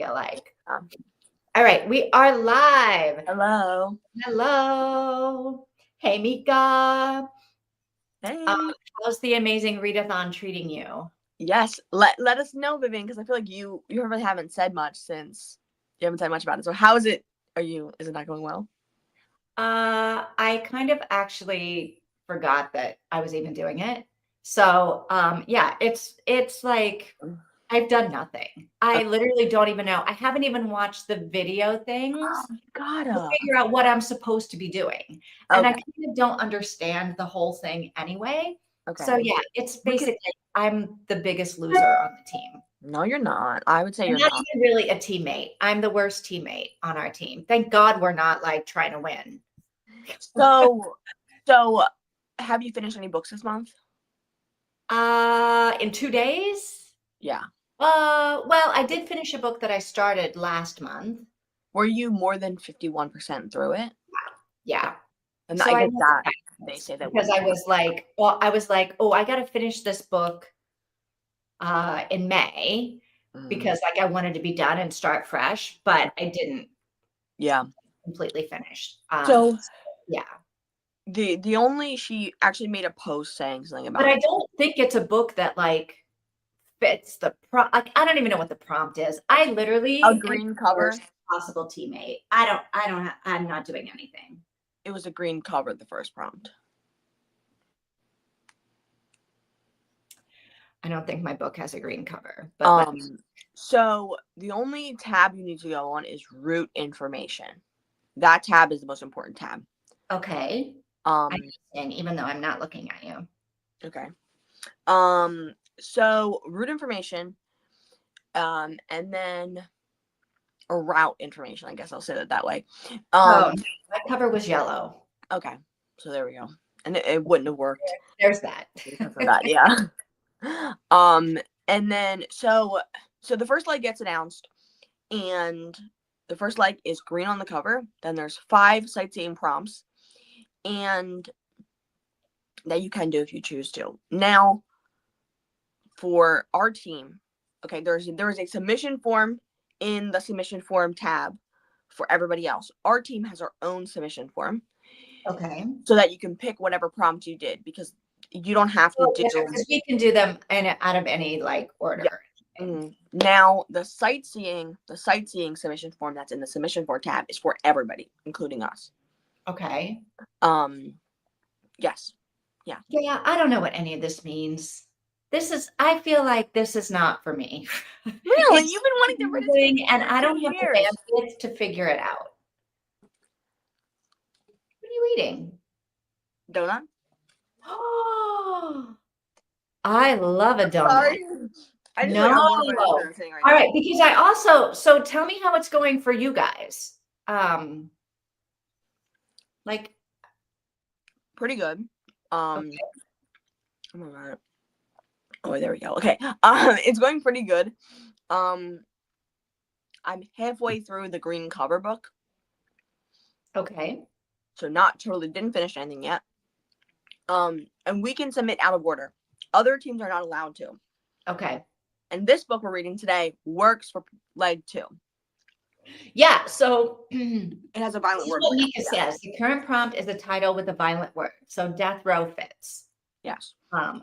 feel like. All right, we are live. Hello. Hello. Hey, Mika. Hey. How's the amazing readathon treating you? Yes. Let us know, Vivian, because I feel like you really haven't said much since you haven't said much about it. So how is it? Is it not going well? I kind of actually forgot that I was even doing it. So yeah, it's like I've done nothing. I literally don't even know. I haven't even watched the video things to figure out what I'm supposed to be doing. And I kind of don't understand the whole thing anyway. Okay. So yeah, it's basically I'm the biggest loser on the team. No, you're not. I would say you're not even really a teammate. I'm the worst teammate on our team. Thank God we're not like trying to win. So have you finished any books this month? In 2 days? Yeah. Well, I did finish a book that I started last month. Were you more than 51% through it? Yeah. And so I get that. They say that because I was like, oh, I got to finish this book in May because like I wanted to be done and start fresh, but I didn't. Yeah. Completely finished. So yeah. The only she actually made a post saying something about but I don't think it's a book that like fits the prompt. Like I don't even know what the prompt is. I literally a green cover. Worst possible teammate. I'm not doing anything. It was a green cover, the first prompt. I don't think my book has a green cover. But so the only tab you need to go on is root information. That tab is the most important tab. Okay. Even though I'm not looking at you. Okay. So root information, and then route information. I guess I'll say that way. My cover was yellow. Okay. So there we go. And it wouldn't have worked. There's that. For that, yeah. And then so the first like gets announced, and the first like is green on the cover. Then there's 5 sightseeing prompts, and that you can do if you choose to. Now, for our team, okay, there is a submission form in the submission form tab for everybody else. Our team has our own submission form. Okay. So that you can pick whatever prompt you did, because you don't have to do. Because we can do them out of any like order. Yeah. Mm-hmm. Now the sightseeing submission form that's in the submission form tab is for everybody, including us. Okay. Yes. Yeah. Yeah, I don't know what any of this means. I feel like this is not for me. Really? You've been wanting to read it, and I don't have the bandwidth to figure it out. What are you eating? Donut. Oh, I love a donut. Sorry. No. All right, because I also, so tell me how it's going for you guys. Like pretty good. Okay. Oh my God. Oh, there we go. Okay. It's going pretty good. I'm halfway through the green cover book. Okay. So didn't finish anything yet. And we can submit out of order. Other teams are not allowed to. Okay. And this book we're reading today works for leg 2. Yeah, so it has a violent word. What Mika says, the current prompt is a title with a violent word. So death row fits. Yes.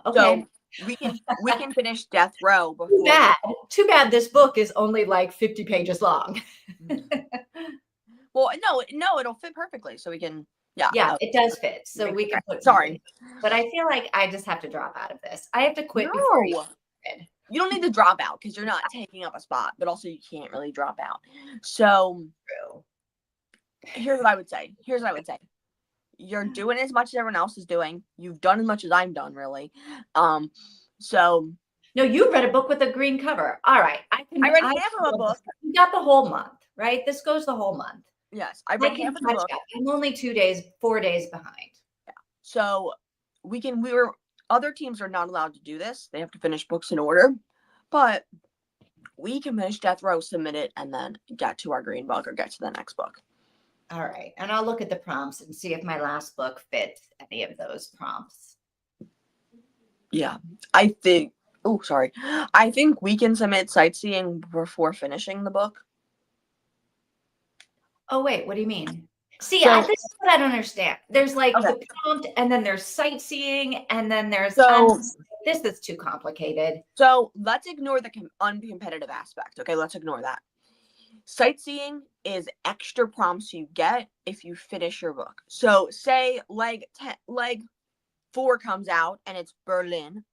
Okay. So we can finish death row before. Too bad this book is only like 50 pages long. Well, no, it'll fit perfectly. So we can Yeah, it does fit. So we can put But I feel like I just have to drop out of this. I have to quit before you don't need to drop out because you're not taking up a spot, but also you can't really drop out. So here's what I would say. You're doing as much as everyone else is doing. You've done as much as I've done, really. So no, you read a book with a green cover. All right. I read half of a book. You got the whole month, right? This goes the whole month. Yes, I read half of the book. I'm only 4 days behind. Yeah. So other teams are not allowed to do this. They have to finish books in order. But we can finish death row, submit it, and then get to our green book or get to the next book. All right. And I'll look at the prompts and see if my last book fits any of those prompts. Yeah. I think Oh, sorry. I think we can submit sightseeing before finishing the book. Oh, wait, what do you mean? See, So, this is what I don't understand. There's like okay. the prompt, and then there's sightseeing, and then there's So, this is too complicated. so let's ignore the uncompetitive aspect. Okay, let's ignore that. Sightseeing is extra prompts you get if you finish your book. So, say leg 4 comes out and it's Berlin,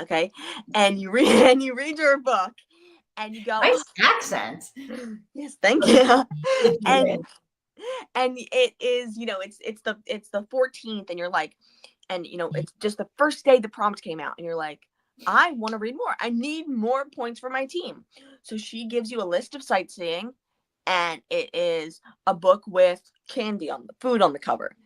okay, and you read your book, and you go, Nice accent. yes, thank you, Berlin. and it is, it's the 14th, and you're like, and it's just the first day the prompt came out, and you're like, I want to read more. I need more points for my team. So she gives you a list of sightseeing, and it is a book with candy on the food on the cover.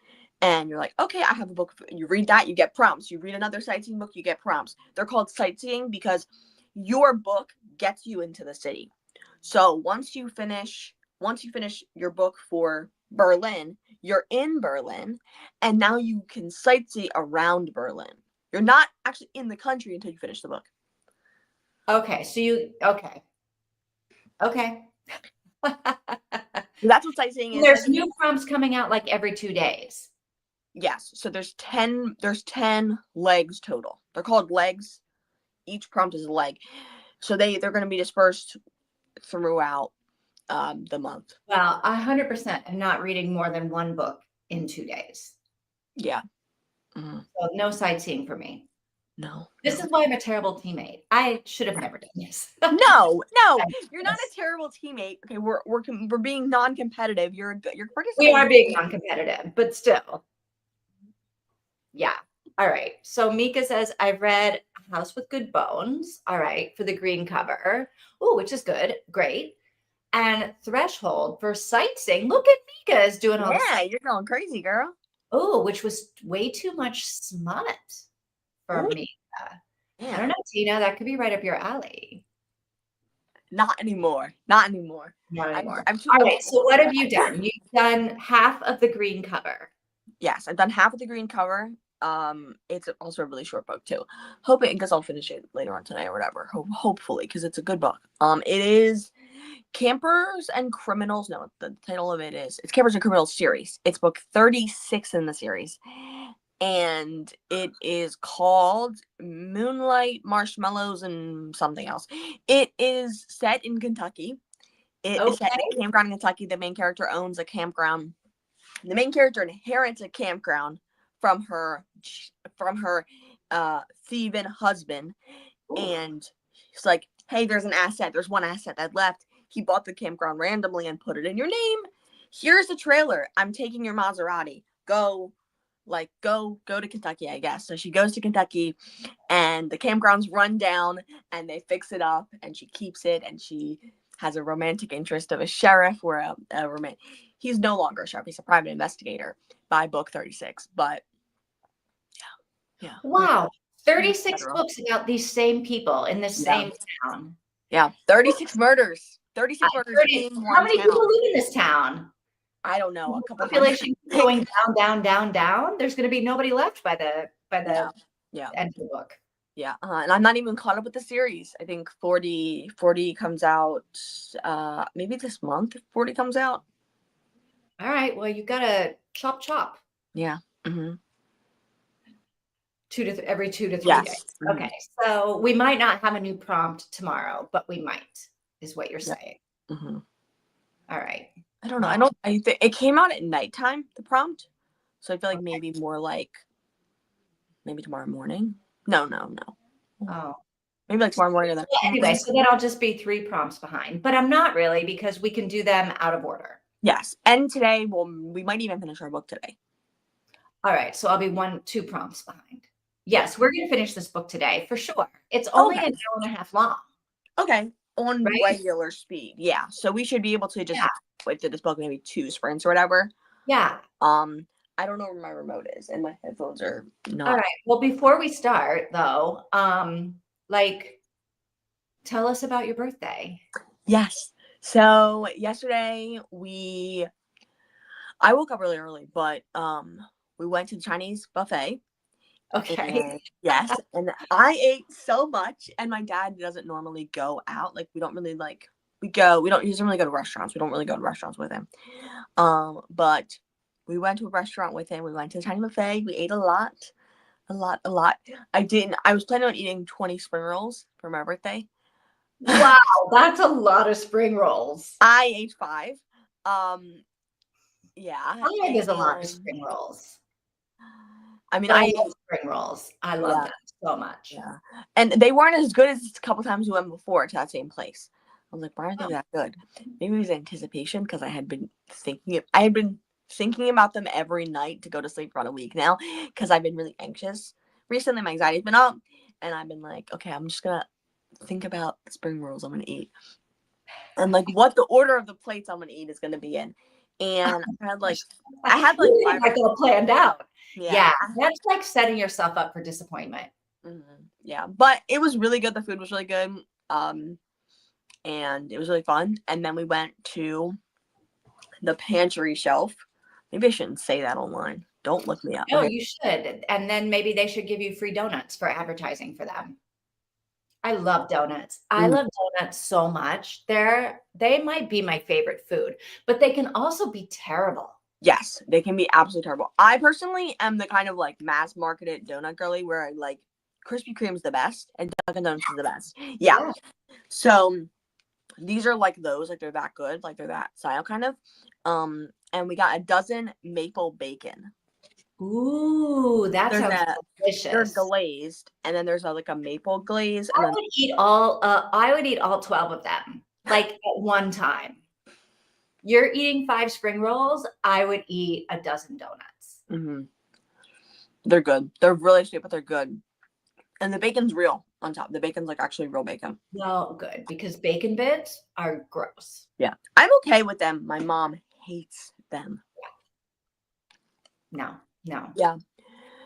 And you're like, okay, I have a book. You read that, you get prompts. You read another sightseeing book, you get prompts. They're called sightseeing because your book gets you into the city. So once you finish your book for Berlin, you're in Berlin, and now you can sightsee around Berlin. You're not actually in the country until you finish the book. Okay, so okay. That's what sightseeing is. There's new prompts coming out like every 2 days. Yes. So there's 10 legs total. They're called legs. Each prompt is a leg. So they're going to be dispersed throughout the month. Well, 100% am not reading more than one book in 2 days. Yeah. Mm-hmm. So no sightseeing for me. No. This is why I'm a terrible teammate. I should have never done this. No, you're not a terrible teammate. Okay, we're being non-competitive. You're participating. We are being non-competitive, but still. Yeah. All right. So Mika says, I've read House with Good Bones. All right. For the green cover. Oh, which is good. Great. And Threshold for sightseeing. Look at Mika is doing all this. Yeah, you're going crazy, girl. Oh, which was way too much smut for Mika. Yeah. I don't know, Tina. That could be right up your alley. Not anymore. Not anymore. I'm too. All right. So what have you done? You've done half of the green cover. Yes, I've done half of the green cover. It's also a really short book too. Hoping, because I'll finish it later on today or whatever. Hopefully, because it's a good book. It is Campers and Criminals. No, the title of it is it's Campers and Criminals series. It's book 36 in the series, and it is called Moonlight, Marshmallows, and something else. It is set in Kentucky. It is set in a campground in Kentucky. The main character owns a campground. The main character inherits a campground from her thieving husband. Ooh. And he's like, hey, there's one asset that left. He bought the campground randomly and put it in your name. Here's the trailer. I'm taking your Maserati. Go to Kentucky, I guess. So she goes to Kentucky, and the campground's run down, and they fix it up, and she keeps it, and she has a romantic interest of a sheriff or a romantic. He's no longer a sheriff. He's a private investigator by book 36. But yeah. Wow. 36 books about these same people in the same town. Yeah. 36 murders. 36 murders in one town. How many people live in this town? I don't know. A couple population going down. There's going to be nobody left by the end of the book. Yeah, and I'm not even caught up with the series. I think 40 comes out maybe this month. 40 comes out. All right. Well, you got to chop. Yeah. Mm-hmm. Every 2 to 3 days. Mm-hmm. Okay. So we might not have a new prompt tomorrow, but we might, is what you're saying. Mm-hmm. All right. I don't know. It came out at nighttime, the prompt. So I feel like maybe more like maybe tomorrow morning. No. Oh. Maybe like tomorrow morning. Anyway, so then I'll just be 3 prompts behind. But I'm not really, because we can do them out of order. Yes. And today, we might even finish our book today. All right. So I'll be 2 prompts behind. Yes, we're going to finish this book today for sure. It's only an hour and a half long. Okay. On regular speed. Yeah. So we should be able to just wait through this book maybe 2 sprints or whatever. Yeah. I don't know where my remote is, and my headphones are not. All right. Well, before we start, though, tell us about your birthday. Yes. So yesterday I woke up really early, but we went to the Chinese buffet, Okay. And yes, and I ate so much, and my dad doesn't normally go out. Like, we don't really like he doesn't really go to restaurants. We don't really go to restaurants with him. But we went to a restaurant with him. We went to the Tiny Buffet. We ate a lot, a lot, a lot. I was planning on eating 20 spring rolls for my birthday. Wow, that's a lot of spring rolls. I ate 5. Yeah. 5 is a lot of And spring rolls. I mean, But I I love ate, spring rolls. I love yeah, them so much. yeah. And they weren't as good as a couple times we went before to that same place. I was like, why aren't they Oh, that good? Maybe it was anticipation because I had been thinking about them every night to go to sleep for about a week now because I've been really anxious. Recently, my anxiety's been up, and I've been like, okay, I'm just gonna think about the spring rolls I'm gonna eat and like what the order of the plates I'm gonna eat is gonna be in. And I had like you had 5 or like all planned out. yeah. Yeah, that's like setting yourself up for disappointment. Yeah, but it was really good. The food was really good. And it was really fun. And then we went to the pantry shelf. Maybe I shouldn't say that online. Don't look me up. No, Okay. you should. And then maybe they should give you free donuts for advertising for them. I love donuts. I Mm, love donuts so much. They might be my favorite food, but they can also be terrible. yes, they can be absolutely terrible. I personally am the kind of like mass marketed donut girly where I like Krispy Kreme's the best and Dunkin' Donuts is the best. Yeah. Yeah. So these are like those, like they're that good, like they're that style kind of. And we got a dozen maple bacon. Ooh, that There's sounds they're delicious. glazed, and then there's like a maple glaze, and then I would eat all 12 of them, like, at one time. You're eating 5 spring rolls, I would eat a dozen donuts. they're good. They're really sweet, but they're good. And the bacon's real on top. The bacon's like actually real bacon. Well, good, because bacon bits are gross. Yeah, I'm okay with them. My mom hates them. No, no. Yeah.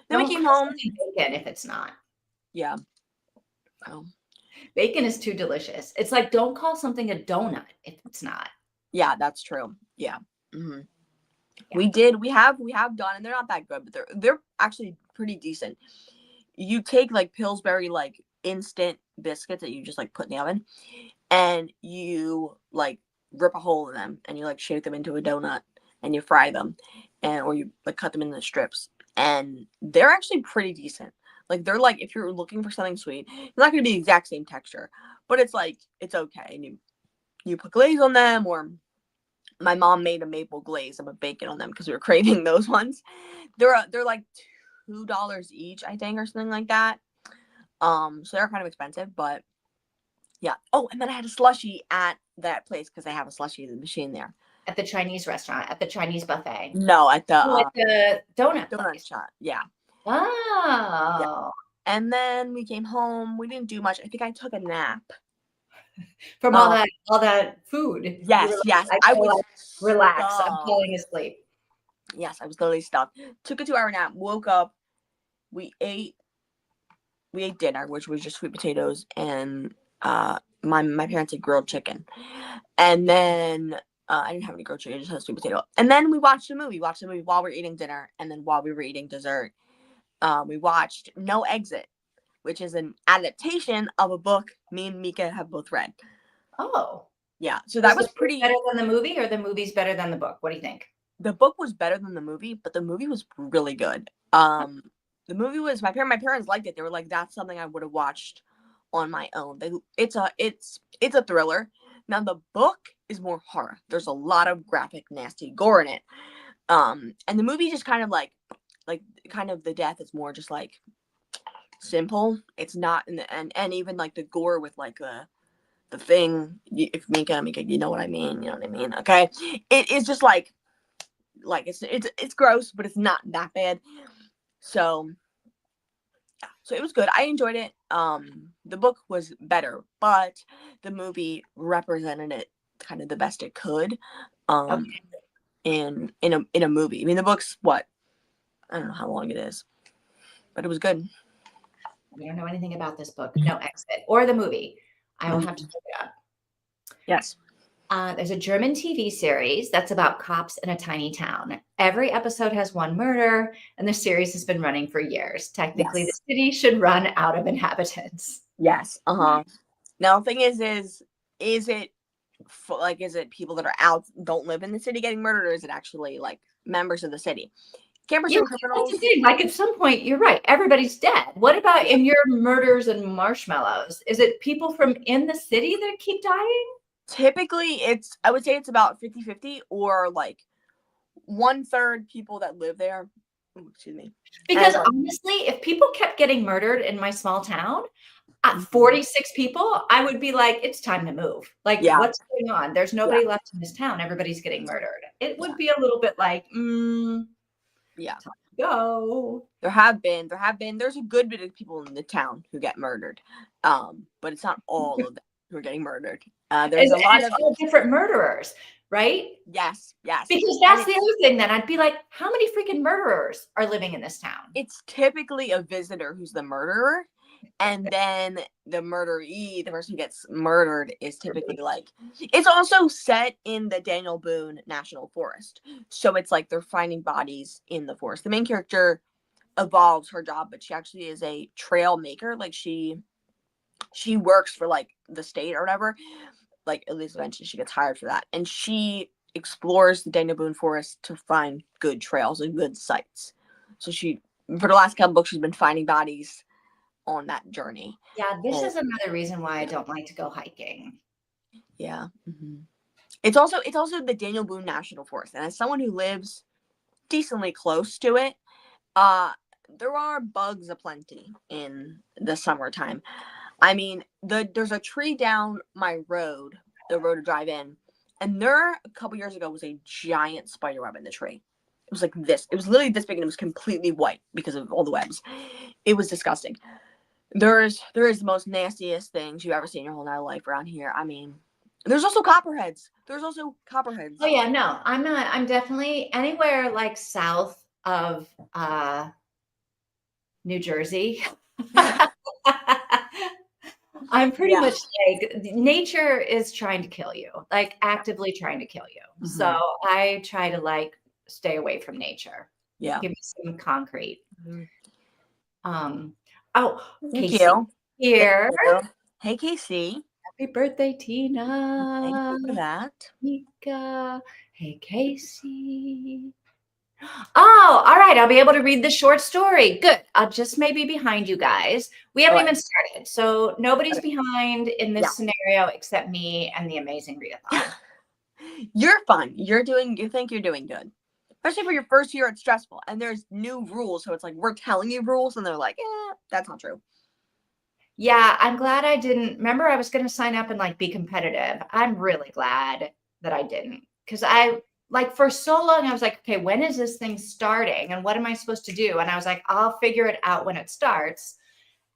Then we Don't came call home. something bacon if it's not. Yeah. Oh. Bacon is too delicious. It's like, don't call something a donut if it's not. Yeah, that's true. Yeah. hmm Yeah. We have done, and they're not that good, but they're actually pretty decent. You take like Pillsbury like instant biscuits that you just like put in the oven, and you like rip a hole in them, and you like shape them into a donut, and you fry them, and or you like cut them into strips, and they're actually pretty decent. Like they're like if you're looking for something sweet, it's not gonna be the exact same texture, but it's like it's okay, and you put glaze on them, or my mom made a maple glaze and put bacon on them because we were craving those ones. They're like $2 each, I think, or something like that. So they're kind of expensive, but yeah. Oh, and then I had a slushie at that place because they have a slushie machine there. At the Chinese restaurant, at the Chinese buffet. No, at the Oh, at the donut donut place. shop. Yeah, yeah. Oh, And then we came home. We didn't do much. I think I took a nap. from Um, all that food. You were yes, like, yes. I I feel was like, relax, I'm stuffed. falling asleep. Yes, I was literally stuffed. Took a 2-hour nap. Woke up. We ate dinner, which was just sweet potatoes and my parents had grilled chicken, and then I didn't have any grilled chicken, I just had a sweet potato. And then we watched a movie. Watched a movie while we were eating dinner, and then while we were eating dessert, we watched No Exit, which is an adaptation of a book me and Mika have both read. Oh, Yeah, so was that the was book pretty. better than the movie, or the movie's better than the book? What do you think? The book was better than the movie, but the movie was really good. The movie was my parents liked it. They were like, that's something I would have watched on my own. It's a thriller. Now the book is more horror. There's a lot of graphic, nasty gore in it. And the movie just kind of like kind of the death is more just like simple. It's not and even like the gore with like the thing. If Mika, you know what I mean. You know what I mean. Okay, it is just like it's gross, but it's not that bad. So yeah, so it was good. I enjoyed it. The book was better, but the movie represented it kind of the best it could. Um, Okay, in a movie. I mean, the book's what, I don't know how long it is, but it was good. we don't know anything about this book. No Exit or the movie. I will have to look it up. Yes. There's a German TV series that's about cops in a tiny town. Every episode has one murder, and the series has been running for years. Technically, the Yes. city should run out of inhabitants. Yes. Now the thing is it is it people that are out don't live in the city getting murdered, or is it actually like members of the city? Campers Yeah, and that's the criminals. thing. Like at some point, you're right. Everybody's dead. What about Yeah. in your murders and marshmallows? Is it people from in the city that keep dying? Typically, I would say it's about 50-50, or like 1/3 people that live there. Ooh, excuse me. Because And like, honestly, if people kept getting murdered in my small town, at mhm. 46 people, I would be like, it's time to move. Like, Yeah. what's going on? There's Yeah. nobody left in this town. Everybody's getting murdered. It Yeah. would be a little bit like, Yeah. time to go. There's a good bit of people in the town who get murdered. But it's not all of them who are getting murdered. There's And a lot it's of all different murderers, right? yes. Because And that's the other thing then. I'd be like, how many freaking murderers are living in this town? it's typically a visitor who's the murderer, and then the murderee, the person who gets murdered, is typically like, it's also set in the Daniel Boone National Forest, so it's like they're finding bodies in the forest. The main character evolves her job, but she actually is a trail maker. Like she works for like the state or whatever. Like at least eventually she gets hired for that, and she explores the Daniel Boone Forest to find good trails and good sites. So for the last couple books, she's been finding bodies on that journey. Yeah, this And is another reason why I don't like to go hiking. yeah, it's also the Daniel Boone National Forest, and as someone who lives decently close to it, there are bugs aplenty in the summertime. I mean, there's a tree down my road, the road to drive in, and there a couple years ago was a giant spider web in the tree. It was like this. It was literally this big, and it was completely white because of all the webs. It was disgusting. There is the most nastiest things you've ever seen in your whole entire life around here. I mean, there's also copperheads. Oh yeah, no, I'm not. I'm definitely anywhere like south of New Jersey. I'm pretty Yeah. much like nature is trying to kill you, like actively trying to kill you. So I try to like stay away from nature. Yeah. Give me some concrete. Oh, Thank Casey you. here. Thank you. Hey, Casey. Happy birthday, Thank Tina. you for that. Mika. Hey, Casey. Oh, all right. I'll be able to read the short story. Good. I'll just maybe behind you guys. We haven't even started. So nobody's behind in this scenario except me and the amazing readathon. You're fine. You think you're doing good. Especially for your first year, it's stressful. And there's new rules. So it's like, we're telling you rules. And they're like, that's not true. Yeah, I'm glad I didn't. Remember, I was going to sign up and like be competitive. I'm really glad that I didn't. Because like for so long, I was like, okay, when is this thing starting? And what am I supposed to do? And I was like, I'll figure it out when it starts.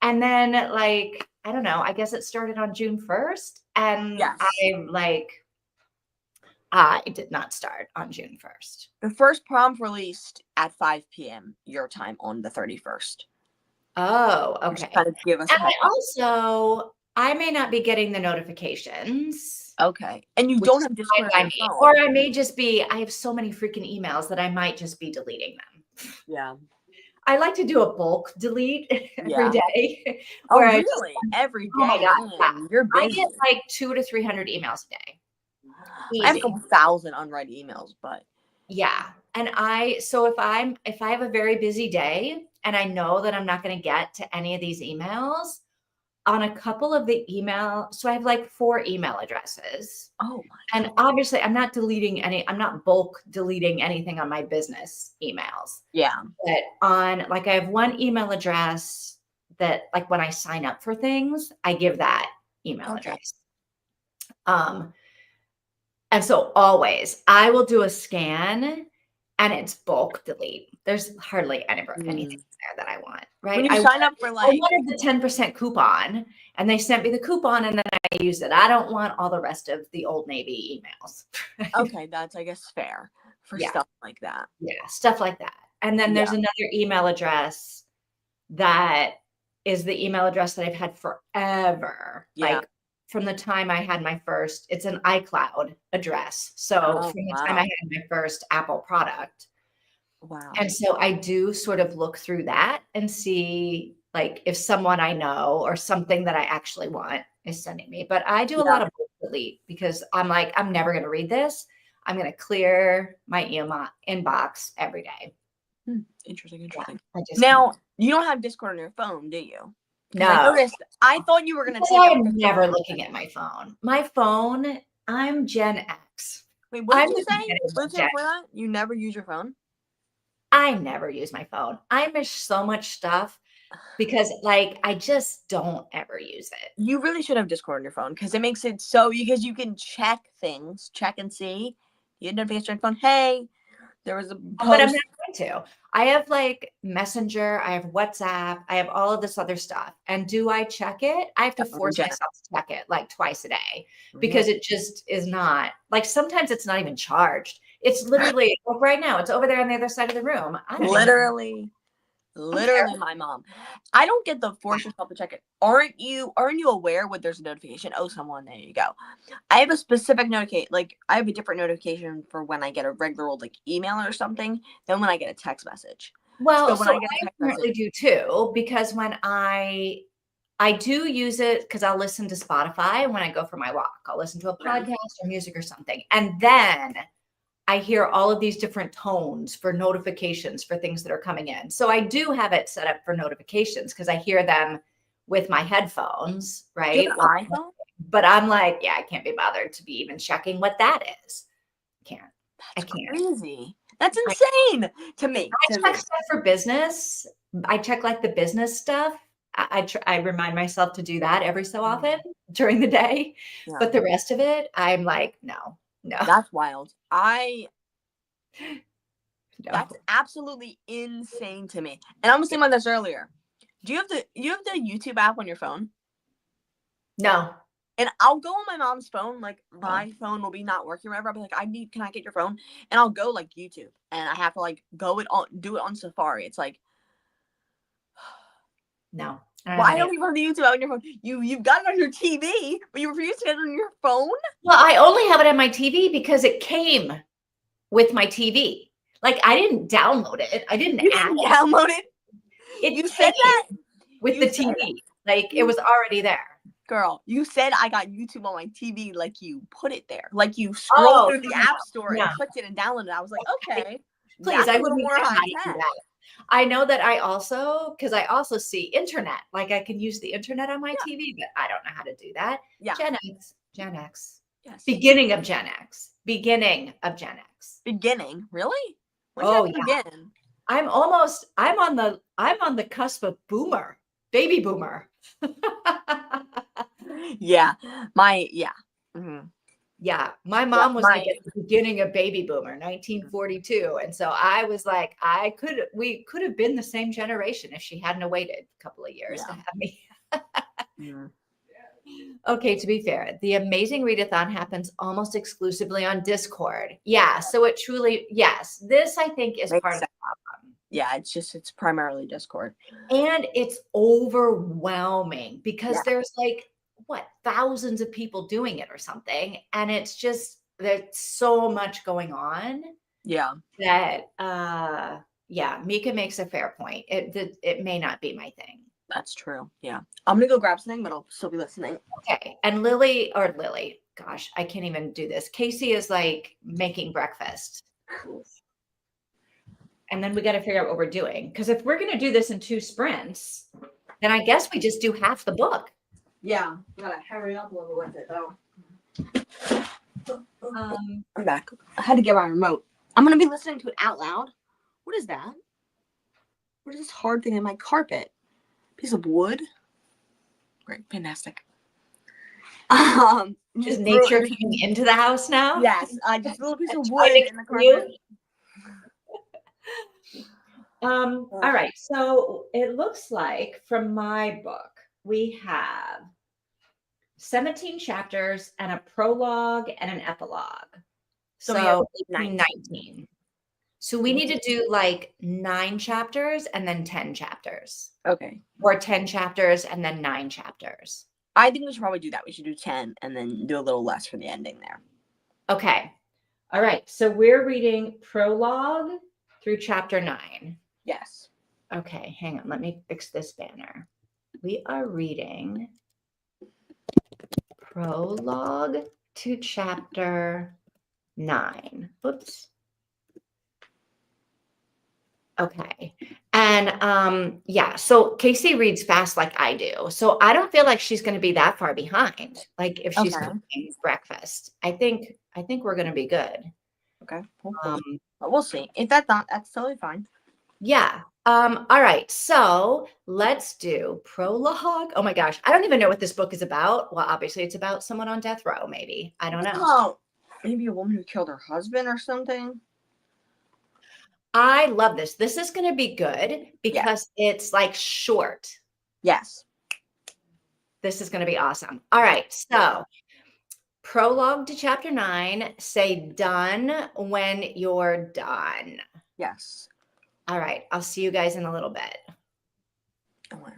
And then like, I don't know, I guess it started on June 1st. And I did not start on June 1st. The first prompt released at 5 p.m. your time on the 31st. Oh, okay. Kind of give us also, I may not be getting the notifications. Okay. And you don't have Discord on your phone. Or I may just be, I have so many freaking emails that I might just be deleting them. Yeah. I like to do a bulk delete every day. Oh, really? Every day? Oh my God. Man, you're busy. I get like 200 to 300 emails a day. Easy. I have a couple thousand unread emails, but yeah. And so if I have a very busy day and I know that I'm not going to get to any of these emails on a couple of the email, so I have like 4 email addresses. Oh my And God. obviously I'm not bulk deleting anything on my business emails. Yeah. But on like I have one email address that like when I sign up for things, I give that email address. And so always I will do a scan and it's bulk delete. There's hardly anything there that I want, right? When you sign up for like, I wanted the 10% coupon and they sent me the coupon and then I used it. I don't want all the rest of the Old Navy emails. okay, that's I guess fair for stuff like that. Yeah, stuff like that. And then there's another email address that is the email address that I've had forever. Yeah. Like from the time I had my first, it's an iCloud address. So Oh, from the time I wow. had my first Apple product. Wow. And so I do sort of look through that and see like if someone I know or something that I actually want is sending me. But I do a Yeah. lot of book delete because I'm like, I'm never going to read this. I'm going to clear my email inbox every day. Interesting. Yeah, I just Now, can't. you don't have Discord on your phone, do you? Because I No, noticed, I thought you were going to because take up I'm Discord. never looking at my phone. My phone, I'm Gen X. Wait, what I'm did you the say? beginning What of did you say Gen. for that? You never use your phone? I never use my phone. I miss so much stuff because like I just don't ever use it. You really should have Discord on your phone because it makes it so, because you can check things, check and see. You get notification on your phone. Hey, there was a But I'm post. not going to. I have like Messenger, I have WhatsApp, I have all of this other stuff. And do I check it? I have to force Jen. myself to check it like twice a day Mhm. because it just is not like sometimes it's not even charged. It's literally like right now, it's over there on the other side of the room. I don't Literally my mom. I don't get the force yourself to check it. Aren't you aware when there's a notification? Oh, someone, there you go. I have a specific notification, like I have a different notification for when I get a regular old like email or something than when I get a text message. Well, So when so I get a I text apparently message, do too, because when I do use it because I'll listen to Spotify when I go for my walk. I'll listen to a Yeah. podcast or music or something. And then I hear all of these different tones for notifications for things that are coming in. So I do have it set up for notifications because I hear them with my headphones, do you right? have an iPhone? But I'm like, yeah, I can't be bothered to be even checking what that is. Can't. I That's can't. crazy. That's insane to me. I check stuff for business. I check like the business stuff. I remind myself to do that every so often during the day. Yeah. But the rest of it, I'm like, no. That's wild. No. That's absolutely insane to me. And I was thinking about this earlier. Do you have the YouTube app on your phone? No. And I'll go on my mom's phone, like my phone will be not working or whatever. I'll be like, can I get your phone? And I'll go like YouTube, and I have to like do it on Safari. It's like, No. why don't you have the YouTube out on your phone? You've got it on your TV, but you refuse to get it on your phone. Well, I only have it on my TV because it came with my TV. Like I didn't download it. I didn't download it. You said that with the TV. Like it was already there. Girl, you said I got YouTube on my TV, like you put it there, like you scrolled through the app store and clicked it and downloaded it. I was like, okay, please, I wouldn't more have high tech. that. I know that I also see internet. Like I can use the internet on my TV, but I don't know how to do that. Yeah. Gen X. Yes. Beginning of Gen X. Beginning, really? Oh yeah. Begin? I'm on the cusp of boomer, baby boomer. Yeah. Mm-hmm. Yeah, my mom was like at the beginning of baby boomer, 1942. And so I was like, we could have been the same generation if she hadn't waited a couple of years to have me. Okay, to be fair, the Amazing Readathon happens almost exclusively on Discord. Yeah, so it truly, yes, this I think is part of the problem. Yeah, it's primarily Discord. And it's overwhelming because there's like, thousands of people doing it or something. And it's just, there's so much going on. Yeah. That, Mika makes a fair point. It may not be my thing. That's true. Yeah. I'm going to go grab something, but I'll still be listening. Okay. And Lily, gosh, I can't even do this. Casey is like making breakfast. And then we got to figure out what we're doing. Because if we're going to do this in 2 sprints, then I guess we just do half the book. Yeah. We got to hurry up a little with it, though. I'm back. I had to get my remote. I'm going to be listening to it out loud. What is that? What is this hard thing in my carpet? Piece of wood? Great. Fantastic. Is nature coming into the house now? Yes. Just a little piece of wood in the carpet. All right. So it looks like from my book, we have 17 chapters and a prologue and an epilogue. So 19. So we need to do like 9 chapters and then 10 chapters. Okay. Or 10 chapters and then 9 chapters. I think we should probably do that. We should do 10 and then do a little less for the ending there. Okay. All right. So we're reading prologue through chapter 9. Yes. Okay, hang on. Let me fix this banner. We are reading prologue to chapter 9. Oops. Okay. And yeah, so Casey reads fast like I do. So I don't feel like she's going to be that far behind. Like if she's Okay. cooking breakfast. I think we're going to be good. Okay. Hopefully. Um But we'll see. If that's not, that's totally fine. yeah. All right. So let's do prologue. Oh my gosh. I don't even know what this book is about. Well, obviously it's about someone on death row, maybe. I don't know. Oh, maybe a woman who killed her husband or something. I love this. This is going to be good because it's like short. Yes. This is going to be awesome. All right. So, prologue to chapter 9. Say done when you're done. Yes. All right. I'll see you guys in a little bit. Okay.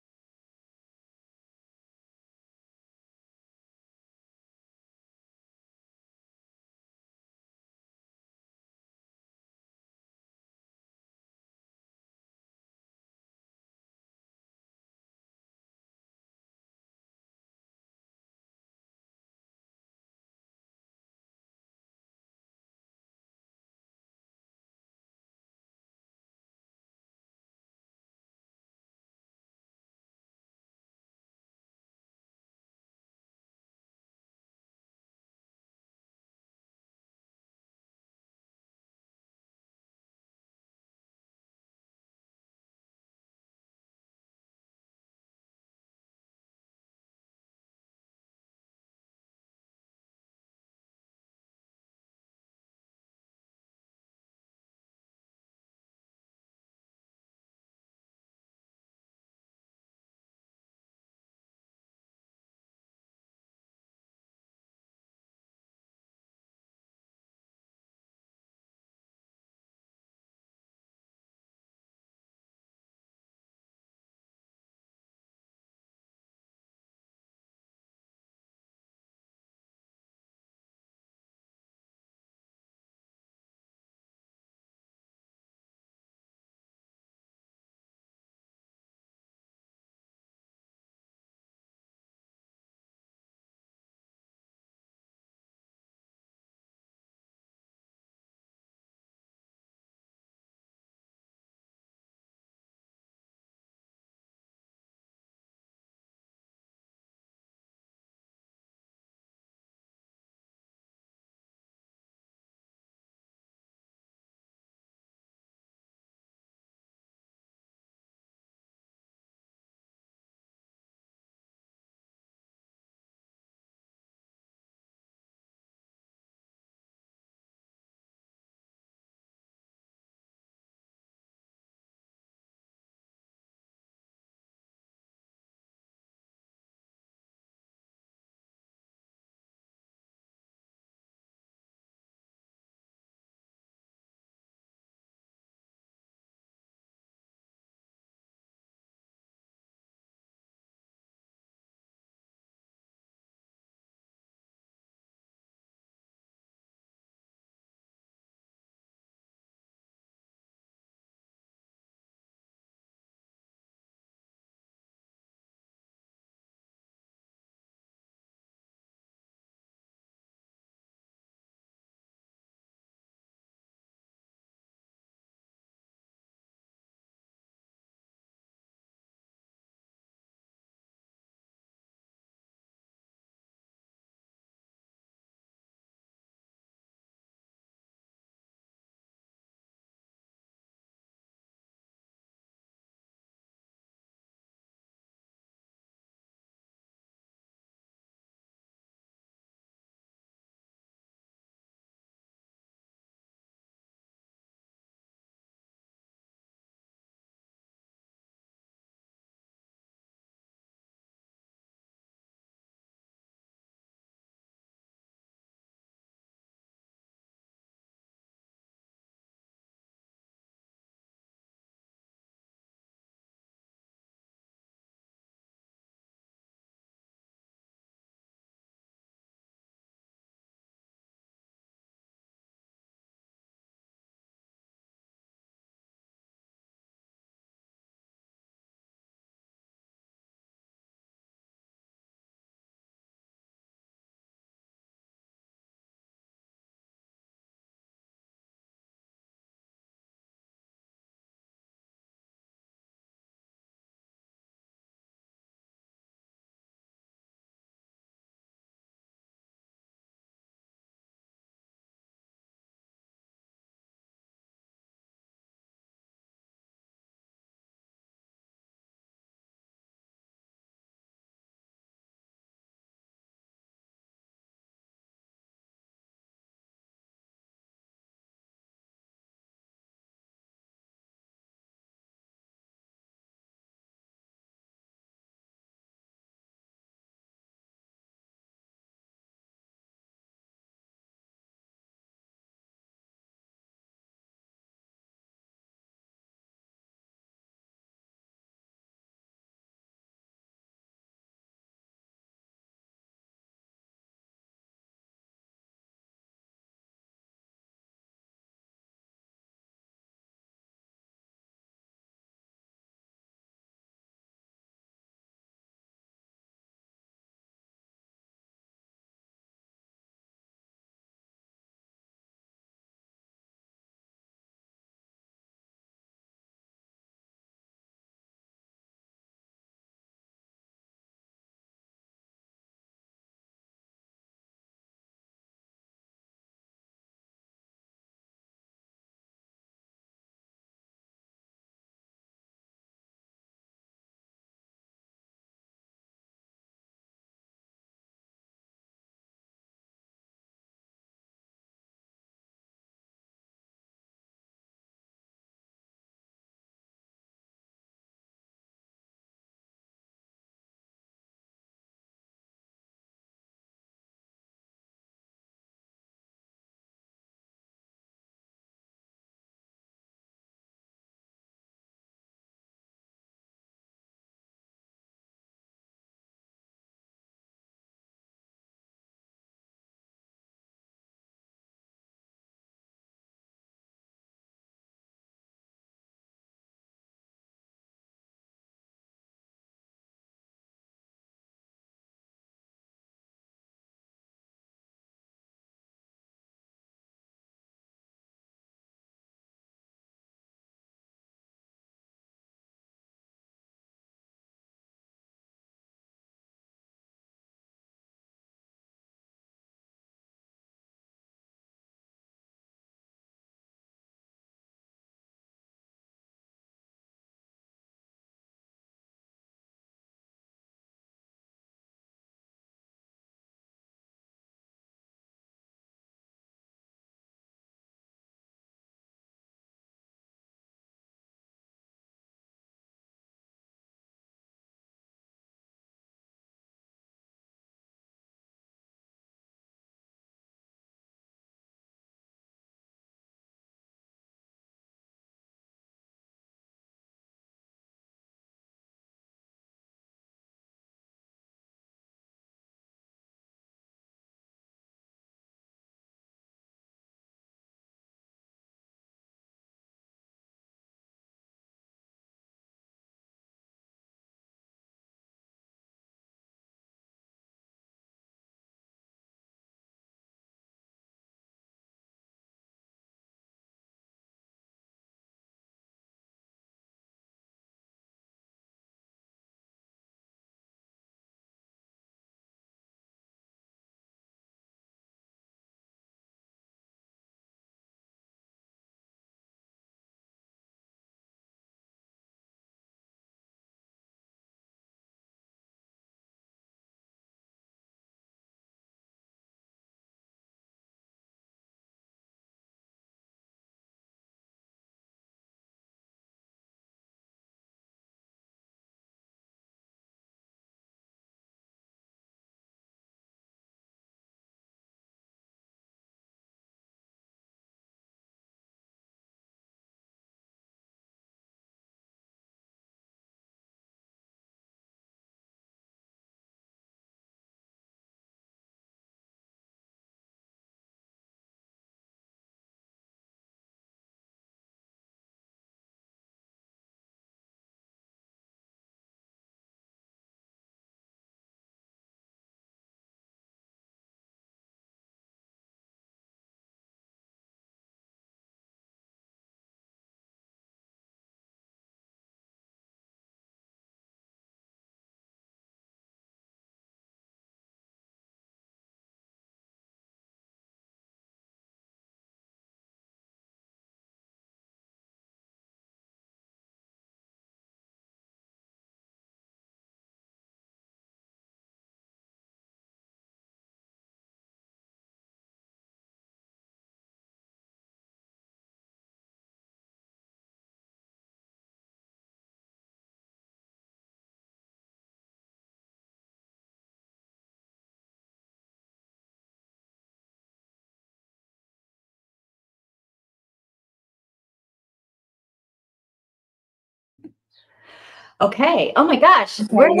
Okay. Oh my gosh. We're Okay,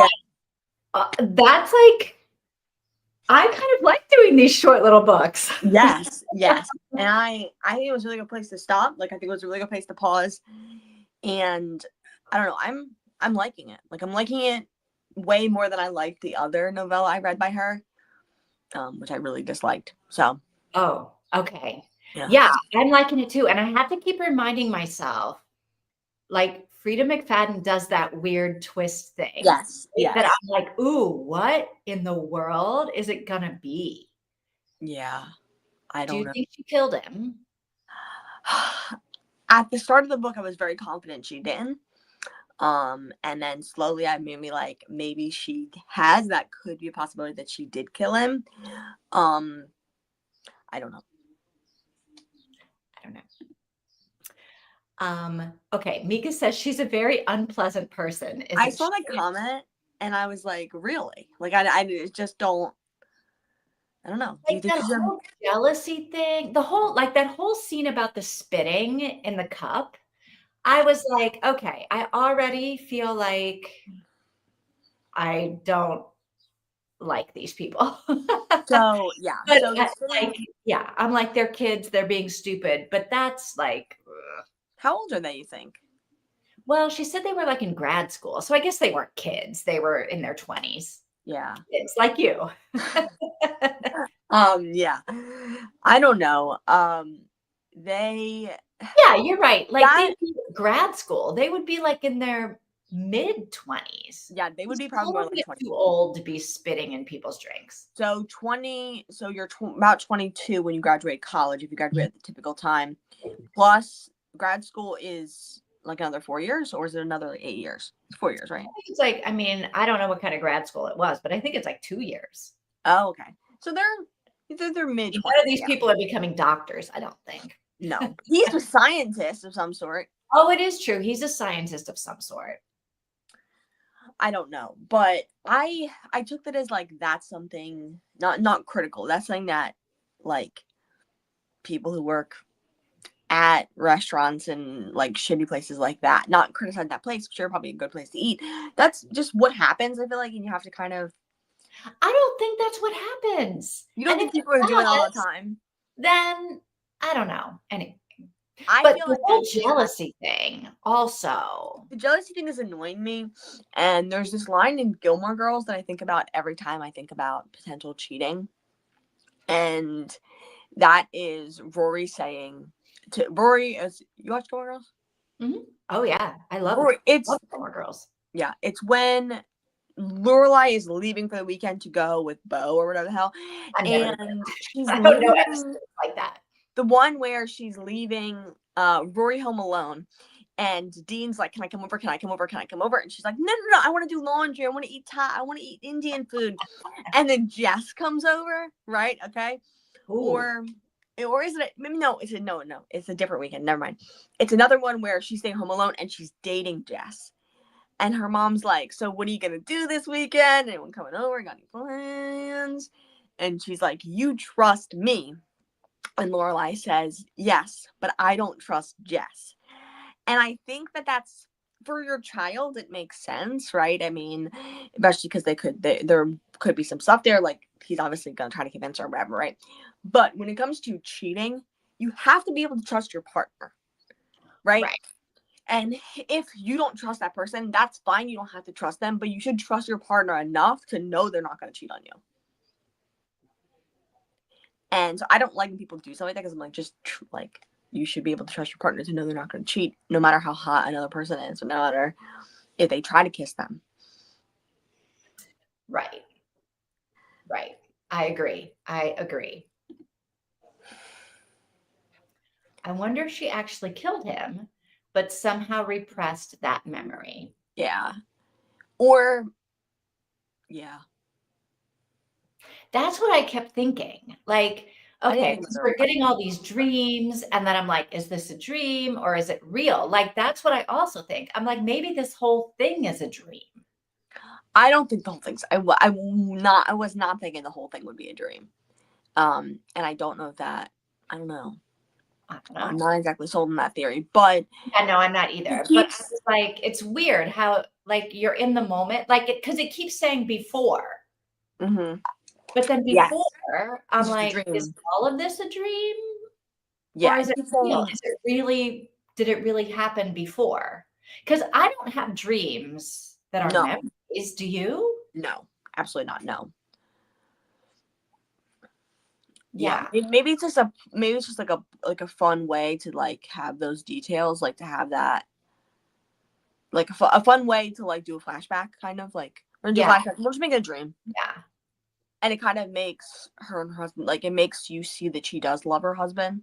yeah. that's like, I kind of like doing these short little books. Yes, yes. And I think it was a really good place to stop. Like I think it was a really good place to pause. And I don't know, I'm liking it. Like I'm liking it way more than I liked the other novella I read by her, which I really disliked. So Oh, okay. yeah. Yeah, I'm liking it too. And I have to keep reminding myself, like Freida McFadden does that weird twist thing Yes, that yes. I'm like, ooh, what in the world is it gonna be? Yeah. I Do don't you know. think she killed him? At the start of the book I was very confident she didn't. And then slowly I made me like maybe she has, that could be a possibility that she did kill him. Um, I don't know. I don't know. Okay, Mika says she's a very unpleasant person, I isn't saw she? that comment and I was like, really? Like I just don't. I don't know. Do you Like think that she's a whole jealousy thing, the whole like that whole scene about the spitting in the cup. I was like, okay, I already feel like I don't like these people. so yeah? But So the spinning. like, yeah, I'm like, they're kids, they're being stupid, but that's like, ugh. How old are they? You think? Well, she said they were like in grad school, so I guess they weren't kids. They were in their 20s. Yeah. It's like you. Yeah. I don't know. They Yeah, you're right. Like that they'd be grad school. They would be like in their mid-20s. yeah, they would He's be probably more like probably 20. too old to be spitting in people's drinks. So 20, so you're about 22 when you graduate college, if you graduate at the typical time. Plus grad school is like another 4 years, or is it another like 8 years? It's 4 years, I right? think it's like, I mean, I don't know what kind of grad school it was, but I think it's like 2 years. Oh, okay. So they're mid None 20s, of these yeah. people are becoming doctors, I don't think. No. He's a scientist of some sort. Oh, it is true. He's a scientist of some sort. I don't know, but I took that as like that's something not critical. That's something that like people who work at restaurants and like shitty places like that, not criticize that place, sure, probably a good place to eat. That's just what happens, I feel like, and you have to kind of, I don't think that's what happens. you don't And if think it people are doing it all the does, time. then I don't know. I But feel the like whole that jealousy thing also. the jealousy thing is annoying me. And there's this line in Gilmore Girls that I think about every time I think about potential cheating. And that is Rory saying to Rory, as you watch Gilmore Girls? Mhm. Oh, yeah. I Rory, it's love Gilmore Girls. yeah, it's when Lorelai is leaving for the weekend to go with Bo or whatever the hell, I've never and she's I don't know leaving episodes like that. the one where she's leaving Rory home alone. And Dean's like, "Can I come over? Can I come over? Can I come over?" And she's like, "No, no, no! I want to do laundry. I want to eat Thai. I want to eat Indian food." And then Jess comes over, right? Okay, Ooh. or is it? Maybe no. It's a no, no. It's a different weekend. Never mind. It's another one where she's staying home alone and she's dating Jess. And her mom's like, "So what are you gonna do this weekend? Anyone coming over? Got any plans?" And she's like, "You trust me." And Lorelai says, "Yes, but I don't trust Jess." And I think that that's for your child, it makes sense, right? I mean, especially because there could be some stuff there. Like he's obviously gonna try to convince her or whatever, right? But when it comes to cheating, you have to be able to trust your partner, right? Right. And if you don't trust that person, that's fine. You don't have to trust them, but you should trust your partner enough to know they're not going to cheat on you. And so I don't like when people do something like that because I'm like, like, you should be able to trust your partner to know they're not going to cheat, no matter how hot another person is, no matter if they try to kiss them. Right. Right. I agree. I agree. I wonder if she actually killed him, but somehow repressed that memory. Yeah. Or, yeah. That's what I kept thinking. Like, I didn't okay, think because about we're it. getting all these dreams, and then I'm like, is this a dream or is it real? Like, that's what I also think. I'm like, maybe this whole thing is a dream. I don't think the whole thing's. I was not thinking the whole thing would be a dream. And I don't know if that. I don't know. I don't I'm know. not exactly sold on that theory, but Yeah, no, I'm not either. it But keeps. it's like it's weird how like you're in the moment, like it because it keeps saying before, Mm-hmm. but then Yes, before I'm it's just a like, is dream. all of this a dream or Yeah, is it it keeps real? saying. Is it really? Did it really happen before? Because I don't have dreams that are No, memories. Do you? no, absolutely not. No. Yeah, Yeah. maybe it's just like a fun way to like have those details, like to have that like a fun way to like do a flashback, kind of like or do a Yeah. flashback. We'll just make it a dream, Yeah. and it kind of makes her and her husband like it makes you see that she does love her husband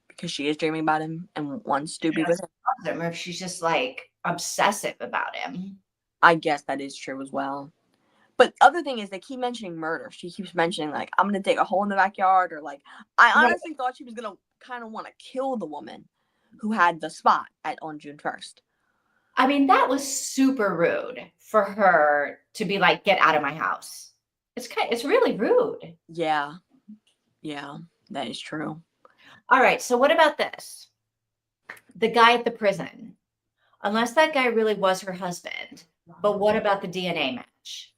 because she is dreaming about him and wants to be with him. Or if she's just like obsessive about him. I guess that is true as well. But the other thing is they keep mentioning murder. She keeps mentioning like I'm gonna dig a hole in the backyard or like I Right. honestly thought she was gonna kind of want to kill the woman who had the spot on June 1st. I mean, that was super rude for her to be like, get out of my house. It's really rude. Yeah, yeah, that is true. All right. So what about this? The guy at the prison. Unless that guy really was her husband, but what about the DNA match?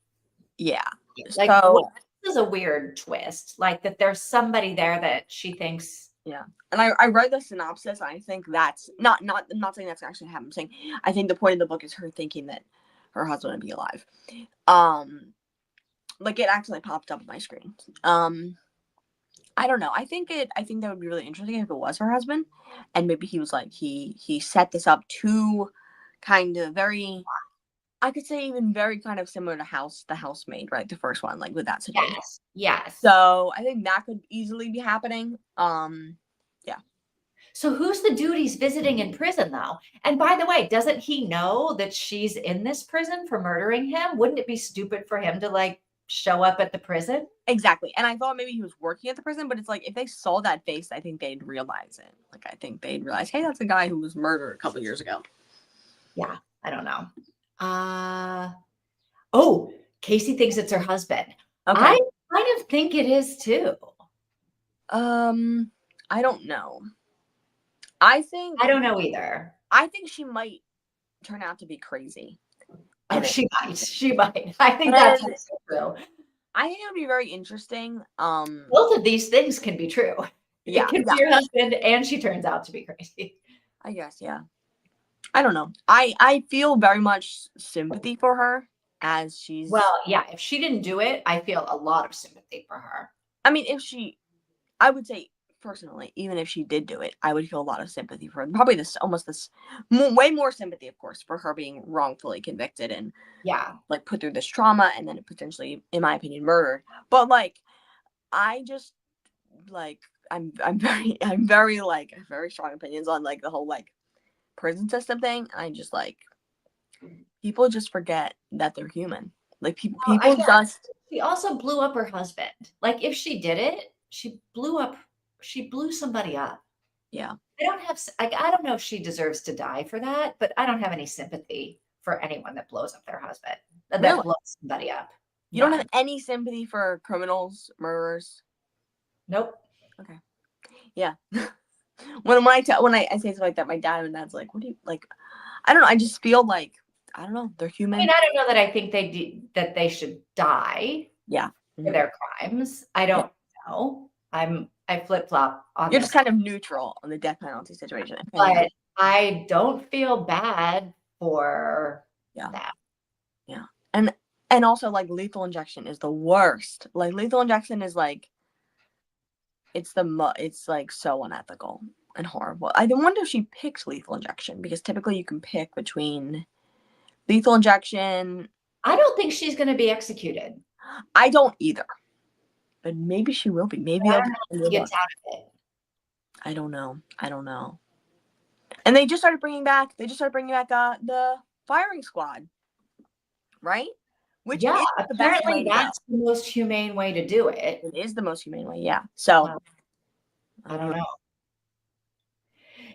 Yeah. Like, what So this is a weird twist. Like that there's somebody there that she thinks. yeah, and I read the synopsis. And I think that's I'm not saying that's actually happening. I'm saying I think the point of the book is her thinking that her husband would be alive. Like it actually popped up on my screen. I don't know. I think that would be really interesting if it was her husband, and maybe he was like he set this up to kind of very. I could say even very kind of similar to the housemaid, right? The first one, like with that situation. Yes. Yes. So I think that could easily be happening. Yeah. So who's the dude he's visiting in prison though? And by the way, doesn't he know that she's in this prison for murdering him? Wouldn't it be stupid for him to like show up at the prison? Exactly. And I thought maybe he was working at the prison, but it's like if they saw that face, I think they'd realize it. Like I think they'd realize, hey, that's a guy who was murdered a couple years ago. Yeah, I don't know. Oh, Casey thinks it's her husband. Okay. I kind of think it is too. I don't know. I don't know either. I think she might turn out to be crazy. Oh, And she might. She might. I think and that's also true. I think it would be very interesting. Both of these things can be true. Yeah, It could yeah. be your husband and she turns out to be crazy. I guess, yeah. I don't know. I feel very much sympathy for her as she's Well, yeah, if she didn't do it, I feel a lot of sympathy for her. I mean, I would say personally, even if she did do it, I would feel a lot of sympathy for her. Probably way more sympathy, of course, for her being wrongfully convicted and Yeah. like put through this trauma and then potentially, in my opinion, murdered. But like, I just like I'm very like very strong opinions on like the whole like prison system thing. I just like people just forget that they're human. Like Well, I people guess just she also blew up her husband. Like if she did it, she blew somebody up. yeah. I don't know if she deserves to die for that, but I don't have any sympathy for anyone that blows up their husband, that Really? blows somebody up. You don't None. have any sympathy for criminals, murderers? Nope. Okay. Yeah. When I say something like that, my dad and dad's like, "What do you like?" I don't know. I just feel like I don't know. They're I mean, human. I don't know that I think that they should die Yeah. for Mhm. their crimes. I Yeah. don't know. I flip-flop on You're just this, kind of neutral on the death penalty situation. Okay, yeah. but I don't feel bad for Yeah. that. Yeah. And also like lethal injection is the worst. Like lethal injection is like it's like so unethical and horrible. I wonder if she picked lethal injection because typically you can pick between lethal injection. I don't think she's going to be executed. I don't either. But maybe she will be. Maybe I they'll don't do know it in if the she book. gets out of it. I don't know. I don't know. And they just started bringing back. The firing squad, right? Which Yeah, is the best way apparently to go. that's the most humane way to do it. It is the most humane way. Yeah. So Well, I don't know.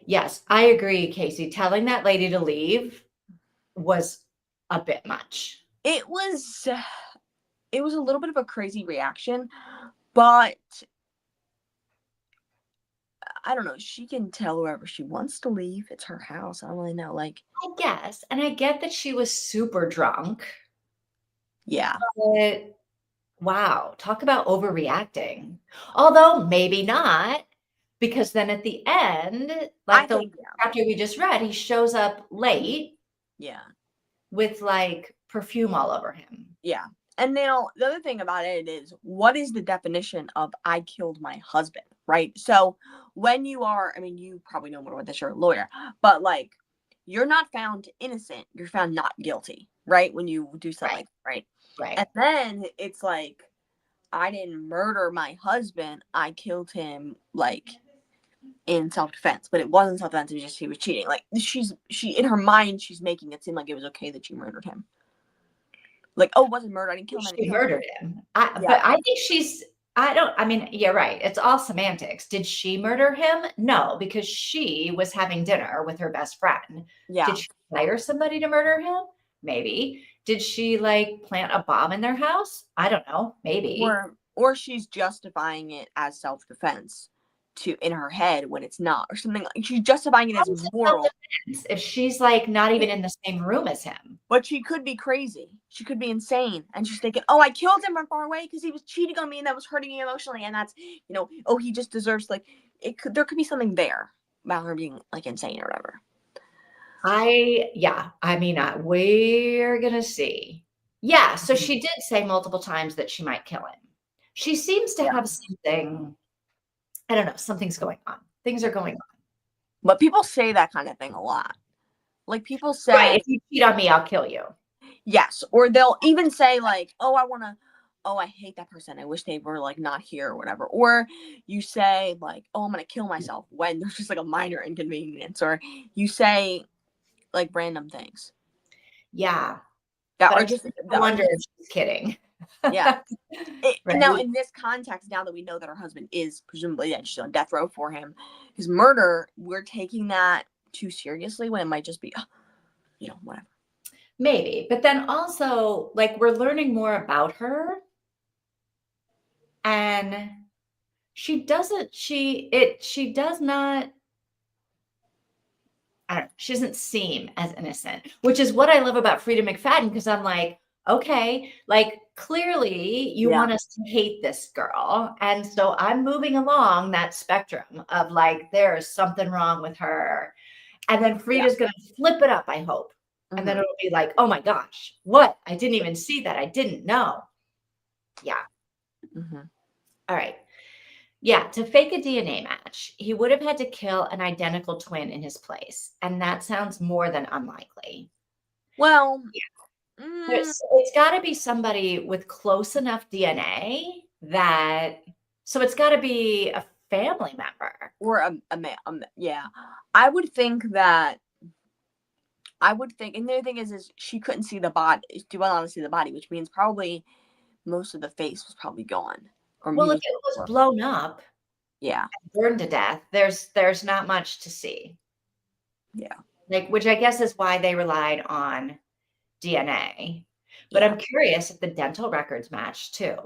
Yes, I agree, Casey. Telling that lady to leave was a bit much. it was. It was a little bit of a crazy reaction, but I don't know. She can tell whoever she wants to leave. It's her house. I don't really know. Like, I guess. And I get that she was super drunk, yeah, but wow, talk about overreacting. Although maybe not, because then at the end, I like the think, chapter we just read, he shows up late yeah, with like perfume all over him. yeah. And now the other thing about it is, what is the definition of I killed my husband, right? So when you are, I mean, you probably know more about this, you're a lawyer, but like, you're not found innocent, you're found not guilty, right? When you do something Right. like that, right? Right. And then it's like, I didn't murder my husband, I killed him like in self-defense, but it wasn't self-defense, it was just he was cheating. Like she in her mind, she's making it seem like it was okay that she murdered him. Like, oh, it wasn't murder, I didn't kill him, I didn't She kill him. murdered him. Yeah, But I think I mean, yeah, right. It's all semantics. Did she murder him? No, because she was having dinner with her best friend. yeah. Did she hire somebody to murder him? Maybe. Did she like plant a bomb in their house? I don't know. Maybe. Or she's justifying it as self-defense to in her head when it's not, or something. Like she's justifying it How as is it moral. self-defense if she's like not even in the same room as him? But she could be crazy. She could be insane. And she's thinking, oh, I killed him from far away because he was cheating on me and that was hurting me emotionally. And that's, oh, he just deserves, like, there could be something there about her being, like, insane or whatever. I mean, we're gonna see. Yeah, so she did say multiple times that she might kill him. She seems to Yeah. have something, I don't know, something's going on. Things are going on. But people say that kind of thing a lot. Like, people say, Right, if you cheat on me, I'll kill you. yes. Or they'll even say, like, oh, I hate that person. I wish they were, like, not here or whatever. Or you say, like, oh, I'm going to kill myself when there's just, like, a minor inconvenience. Or you say, like, random things. Yeah, That but are I just, wonder if she's kidding. yeah. Right? Now, in this context, now that we know that her husband is presumably just on death row for his murder, we're taking that too seriously when it might just be, whatever. Maybe, but then also, like, we're learning more about her, and she does not, I don't know, she doesn't seem as innocent, which is what I love about Freida McFadden, because I'm like, okay, like clearly you Yeah. want us to hate this girl. And so I'm moving along that spectrum of like, there's something wrong with her. And then Frida's going to flip it up, I hope. And then it'll be like, oh my gosh, what? I didn't even see that. I didn't know. Yeah. All right. Yeah, to fake a DNA match, he would have had to kill an identical twin in his place, and that sounds more than unlikely. Well, It's got to be somebody with close enough DNA that, so it's got to be a family member. or a man. Yeah, I would think, and the other thing is she couldn't see the body. She wasn't able to see the body, which means probably most of the face was probably gone. Or Well, if it was blown up, yeah, burned to death, there's not much to see. yeah. Like, which I guess is why they relied on DNA. But Yeah. I'm curious if the dental records match too.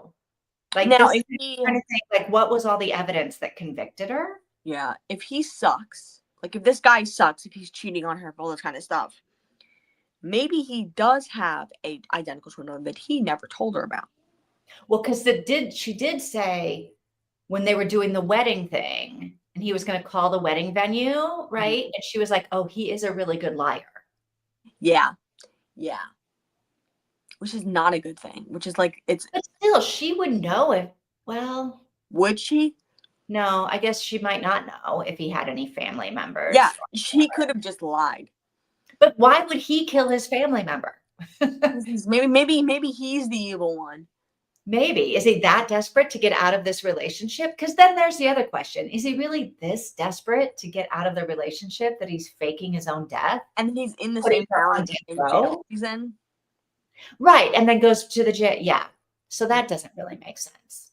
Like Now, this, if trying to think like what was all the evidence that convicted her? if he sucks, like if this guy sucks, if he's cheating on her, all this kind of stuff, maybe he does have a identical twin that he never told her about. Well, because she did say when they were doing the wedding thing and he was going to call the wedding venue, right? And she was like, "Oh, he is a really good liar." Yeah. Yeah. Which is not a good thing. Which is like, But still, she would know if, well, would she? no, I guess she might not know if he had any family members. Yeah, she could have just lied. But why would he kill his family member? Maybe he's the evil one. Maybe. Is he that desperate to get out of this relationship? Because then there's the other question. Is he really this desperate to get out of the relationship that he's faking his own death? And he's in the same town in jail he's in. Right. And then goes to the jail. Yeah. So that doesn't really make sense.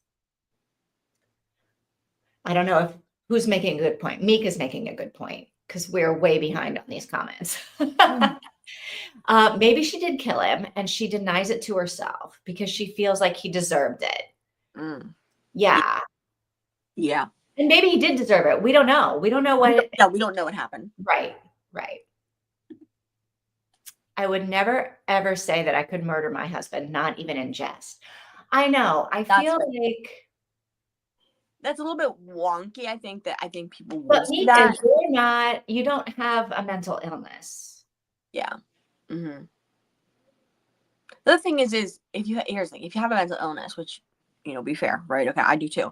I don't know who's making a good point. Mika's making a good point because we're way behind on these comments. Maybe she did kill him and she denies it to herself because she feels like he deserved it. Yeah. Yeah. And maybe he did deserve it. We don't know. We don't know what. Yeah, we don't know what happened. Right. Right. I would never ever say that I could murder my husband, not even in jest. I know. I That's feel like, that's a little bit wonky. I think people would but say Mika, that. you don't have a mental illness. Yeah. Mm-hmm. The other thing is if you here's the thing, if you have a mental illness, which be fair, right? Okay, I do too.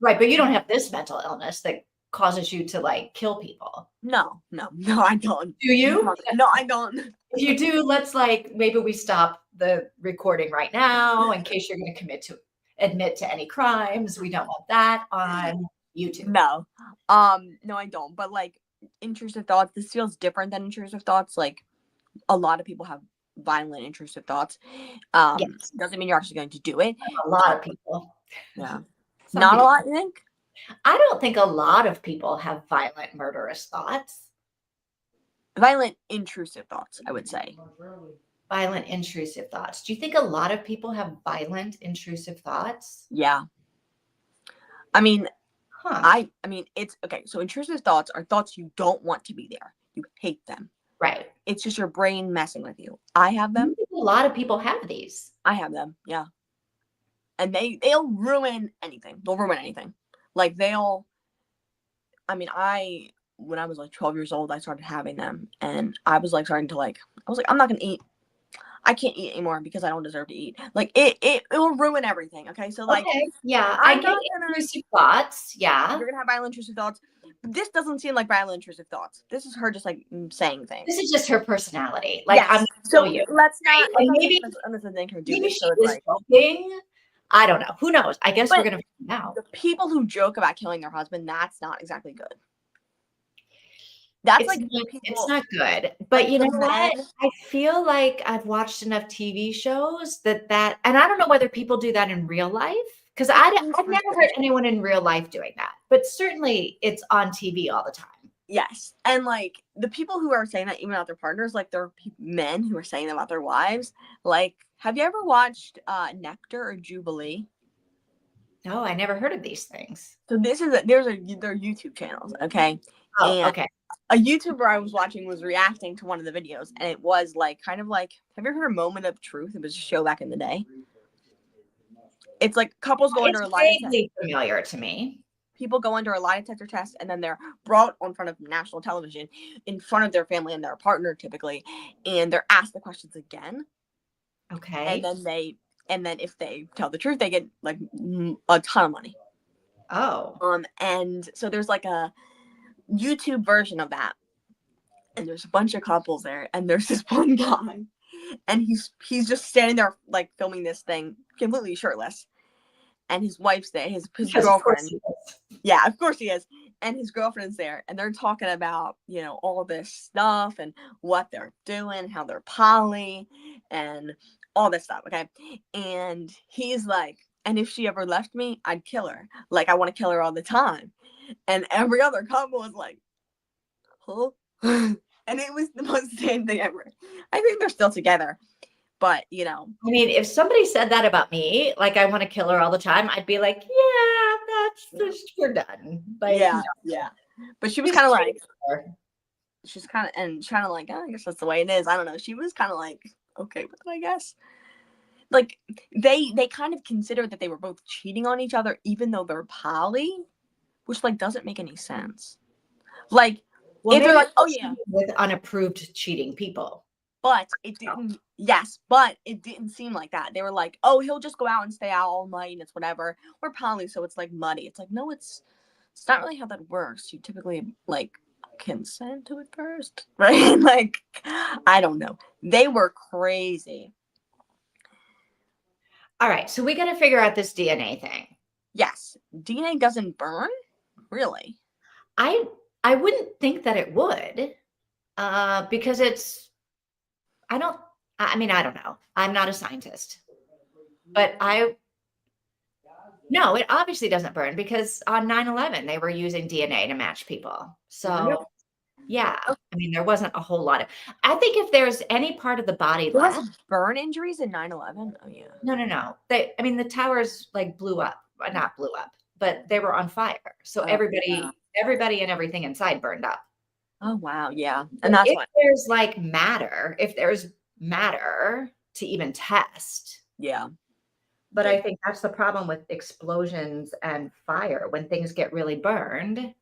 Right, but you don't have this mental illness that causes you to like kill people. No, I don't. Do you? No, I don't. If you do, let's maybe we stop the recording right now in case you're going to admit to any crimes. We don't want that on YouTube. No. No, I don't. But like intrusive thoughts, this feels different than intrusive thoughts. Like a lot of people have violent intrusive thoughts. Yes. Doesn't mean you're actually going to do it. A lot of people. Yeah. Some Not people. a lot, you think? I don't think a lot of people have violent, murderous thoughts. Violent, intrusive thoughts, I would say. Violent, intrusive thoughts. Do you think a lot of people have violent, intrusive thoughts? Yeah. I mean, Huh. I mean, it's okay. So intrusive thoughts are thoughts you don't want to be there. You hate them. Right. It's just your brain messing with you. I have them. A lot of people have these. I have them. Yeah. And they'll ruin anything. They'll ruin anything. Like when I was like 12 years old, I started having them, and I was like starting to I was like, I'm not gonna eat. I can't eat anymore because I don't deserve to eat. Like it will ruin everything. Okay, so like, okay, yeah, I get intrusive thoughts. Yeah, you're gonna have violent intrusive thoughts. This doesn't seem like violent intrusive thoughts. This is her just like saying things. This is just her personality. Like yes. I'm so you. Let's not. And maybe make her do maybe this. she is joking. I don't know. Who knows? I guess we're gonna find out. The people who joke about killing their husband, that's not exactly good. That's it's not good. But you know what? I feel like I've watched enough TV shows that and I don't know whether people do that in real life, because I've never heard anyone in real life doing that. But certainly it's on TV all the time. Yes. And like the people who are saying that even about their partners, like there are men who are saying that about their wives. Like, have you ever watched Nectar or Jubilee? No, I never heard of these things. So they're YouTube channels, okay? Oh, okay. A YouTuber I was watching was reacting to one of the videos, and it was like kind of like, have you ever heard of Moment of Truth? It was a show back in the day. It's like couples go under a lie detector. It's familiar to me. People go under a lie detector test, and then they're brought in front of national television, in front of their family and their partner typically, and they're asked the questions again. Okay. And then if they tell the truth, they get like a ton of money. Oh. And so there's like a YouTube version of that, and there's a bunch of couples there, and there's this one guy, and he's just standing there like filming this thing completely shirtless, and his wife's there, his girlfriend. Yeah, of course he is. And his girlfriend's there, and they're talking about all this stuff and what they're doing, how they're poly, and all this stuff. Okay, and he's like, and if she ever left me, I'd kill her. Like, I want to kill her all the time. And every other couple was like, huh? And it was the most same thing ever. I think they're still together. But, I mean, if somebody said that about me, like I want to kill her all the time, I'd be like, yeah, we're done. Like, yeah. But she was kind of like, she's kind of like, oh, I guess that's the way it is. I don't know. She was kind of like, okay with it, I guess. Like, they kind of consider that they were both cheating on each other, even though they're poly, which like doesn't make any sense. Like, if they're like, oh yeah, with unapproved cheating people. But it didn't. Yes, but it didn't seem like that. They were like, oh, he'll just go out and stay out all night, and it's whatever. We're poly, so it's like muddy. It's like, no, it's not really how that works. You typically like consent to it first, right? Like, I don't know. They were crazy. All right, so we got to figure out this DNA thing. Yes, DNA doesn't burn, really. I wouldn't think that it would, because I don't know. I'm not a scientist, but no, it obviously doesn't burn, because on 9/11 they were using DNA to match people. So yeah, I mean, there wasn't a whole lot of. I think if there's any part of the body left, burn injuries in 9/11. Oh yeah. No. The towers like blew up, not blew up. but they were on fire. So Oh, everybody, yeah. everybody and everything inside burned up. Oh, wow. Yeah. And that's If why. there's like matter, if there's matter to even test. Yeah. But I think that's the problem with explosions and fire. When things get really burned,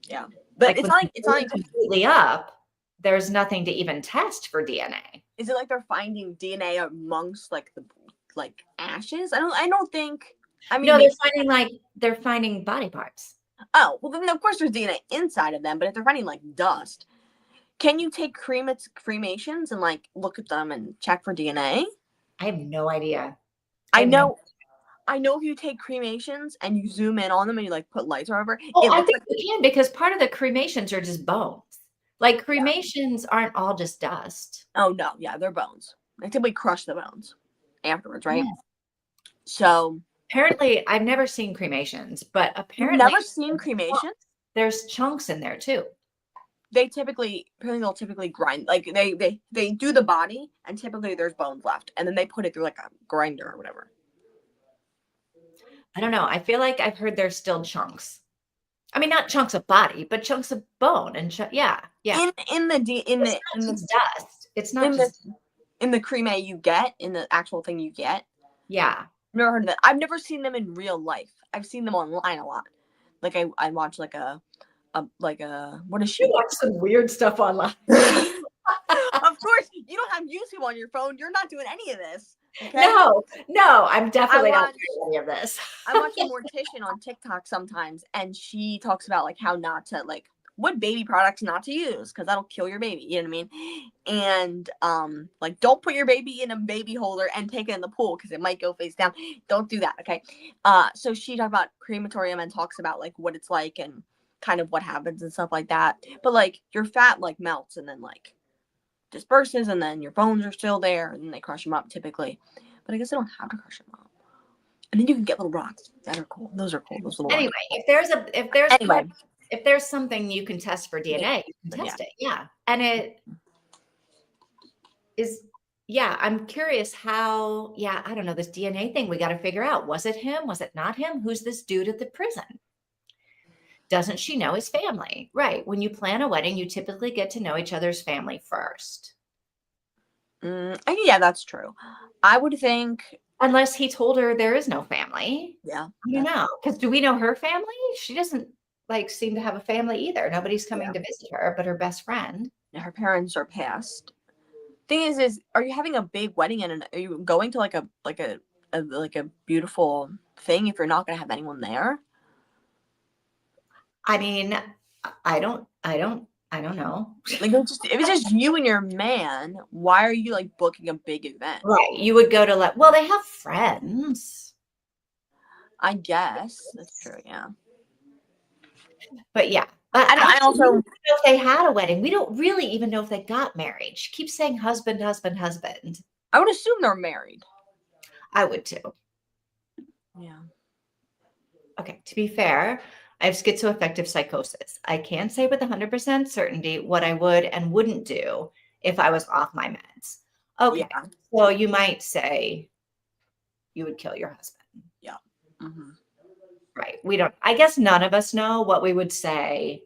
Yeah. But like it's when not things it's not burn like completely up, there's nothing to even test for DNA. is it like they're finding DNA amongst like the like ashes? I don't think I mean No, maybe they're finding body parts. oh well then of course there's DNA inside of them, but if they're finding like dust, can you take cremations and like look at them and check for DNA? I have no idea. I I have no. know I know if you take cremations and you zoom in on them and you like put lights or whatever, Well, it I looks think like you can because part of the cremations are just bones. Like cremations aren't all just dust. oh no, yeah, they're bones. They typically crush the bones afterwards, right? Yeah. So Apparently, I've never seen cremations, but you've apparently never seen cremation? there's chunks in there too. They'll typically grind like they do the body and typically there's bones left and then they put it through like a grinder or whatever. I don't know. I feel like I've heard there's still chunks. I mean, not chunks of body, but chunks of bone and yeah, yeah. In the D in It's the not in the just dust. It's not in the just in the creme you get in the actual thing you get. yeah. I've never heard of that. I've never seen them in real life. I've seen them online a lot. Like I watch like a like a what is You she? watch some weird stuff online. Of course, you don't have YouTube on your phone. You're not doing any of this. Okay? No, I'm definitely not watch doing any of this. I watch a mortician on TikTok sometimes, and she talks about like how not to like what baby products not to use because that'll kill your baby. You know what I mean? And like don't put your baby in a baby holder and take it in the pool because it might go face down. Don't do that. Okay. So she talked about crematorium and talks about like what it's like and kind of what happens and stuff like that. But like your fat like melts and then like disperses and then your bones are still there and they crush them up typically. But I guess they don't have to crush them up. And then you can get little rocks that are cool. Those are cool. Those little Anyway, rocks. if there's something you can test for DNA, you can test it. Yeah. And it is I'm curious how, I don't know, this DNA thing we got to figure out. Was it him? Was it not him? Who's this dude at the prison? Doesn't she know his family? Right. When you plan a wedding, you typically get to know each other's family first. Yeah, that's true. I would think. Unless he told her there is no family. Yeah. I don't know. Because do we know her family? She doesn't like seem to have a family either. Nobody's coming to visit her but her best friend. Her parents are passed. Thing is are you having a big wedding and are you going to like a beautiful thing if you're not going to have anyone there? I mean, I don't know. Like if it's just you and your man, why are you like booking a big event? Right. You would go to well, they have friends. I guess that's true. Yeah. But yeah. I also don't know if they had a wedding. We don't really even know if they got married. She keeps saying husband, husband, husband. I would assume they're married. I would too. Yeah. Okay. To be fair, I have schizoaffective psychosis. I can't say with 100% certainty what I would and wouldn't do if I was off my meds. Okay. Yeah. So you might say you would kill your husband. Yeah. Mm-hmm. Right. We don't, I guess none of us know what we would say.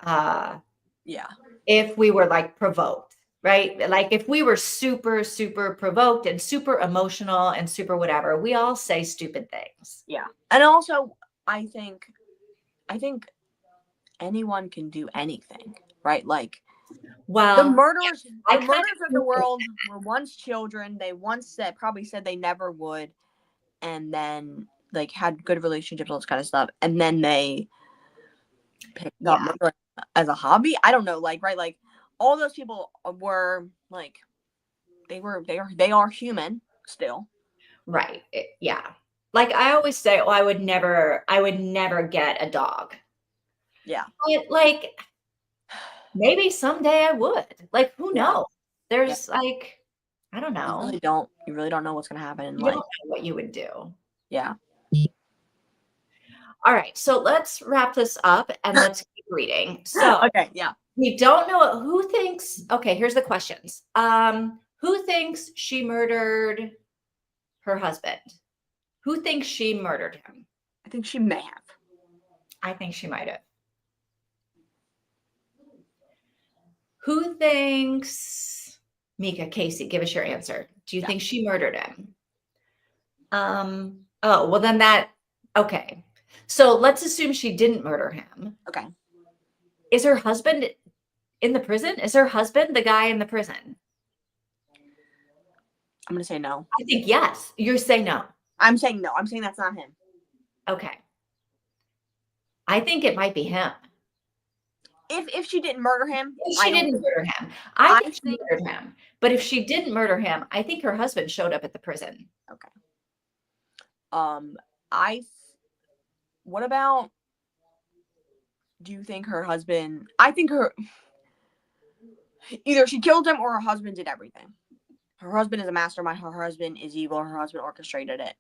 Yeah. If we were like provoked, right? Like if we were super, super provoked and super emotional and super whatever, we all say stupid things. Yeah. And also I think anyone can do anything, right? Like well, the murderers of the agree. world were once children. They once probably said they never would, and then like had good relationships, all this kind of stuff, and then they picked up murder as a hobby. I don't know, like right, like all those people were like they are human still. Right. Yeah. Like I always say, I would never get a dog. Yeah. But like maybe someday I would. Like who knows? There's like I don't know. You really don't know what's gonna happen in You life. don't know what you would do. Yeah. All right, so let's wrap this up and let's keep reading. So okay, yeah. We don't know who thinks. Okay, here's the questions. Who thinks she murdered her husband? Who thinks she murdered him? I think she may have. I think she might have. Who thinks, Mika, Casey, give us your answer. Do you Yeah. think she murdered him? Oh, well then okay. So let's assume she didn't murder him. Okay. Is her husband in the prison? Is her husband the guy in the prison? I'm gonna say no. I think yes. You're saying no. I'm saying no. I'm saying that's not him. Okay. I think it might be him. If she didn't murder him, If she didn't murder him, I think she murdered him. But if she didn't murder him, I think her husband showed up at the prison. Okay. What about, do you think her husband, I think either she killed him or her husband did everything. Her husband is a mastermind. Her husband is evil. Her husband orchestrated it.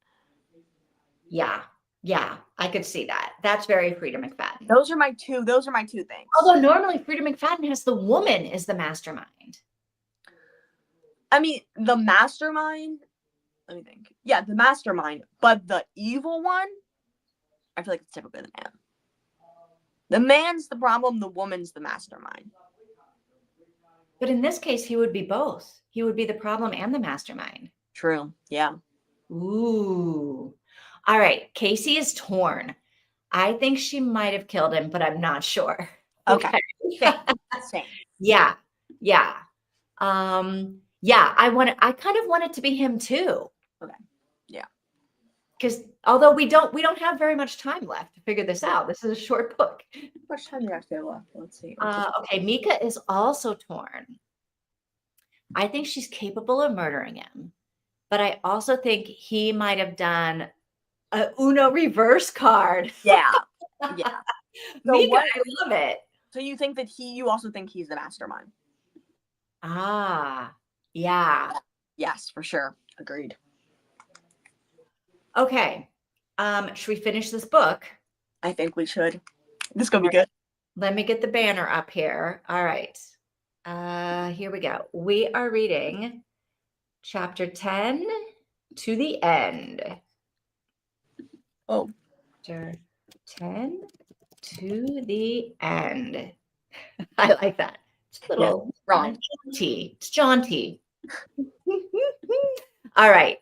Yeah. Yeah. I could see that. That's very Freida McFadden. Those are my two things. Although normally Freida McFadden has the woman is the mastermind. I mean, the mastermind, let me think. Yeah, the mastermind, but the evil one, I feel like it's typically the man. The man's the problem, the woman's the mastermind. But in this case, he would be both. He would be the problem and the mastermind. True. Yeah. Ooh. All right. Casey is torn. I think she might have killed him, but I'm not sure. Okay. Same. Yeah. Yeah. Yeah, I kind of want it to be him too. Okay. Yeah. Because although we don't have very much time left to figure this out. This is a short book. How much time do you actually have left? Let's see. Okay, Mika is also torn. I think she's capable of murdering him, but I also think he might have done a Uno reverse card. Yeah. Yeah. Mika, I love it. So you think that you also think he's the mastermind? Ah, yeah. Yes, for sure. Agreed. Okay. Should we finish this book? I think we should. This is gonna be good. Let me get the banner up here. All right. Here we go. We are reading chapter 10 to the end. Oh. Chapter 10 to the end. I like that. It's a little jaunty. It's jaunty. All right.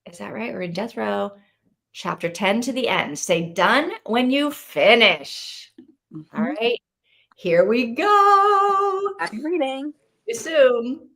Is that right? We're in death row. Chapter 10 to the end. Say done when you finish. Mm-hmm. All right. Here we go. Happy reading. See you soon.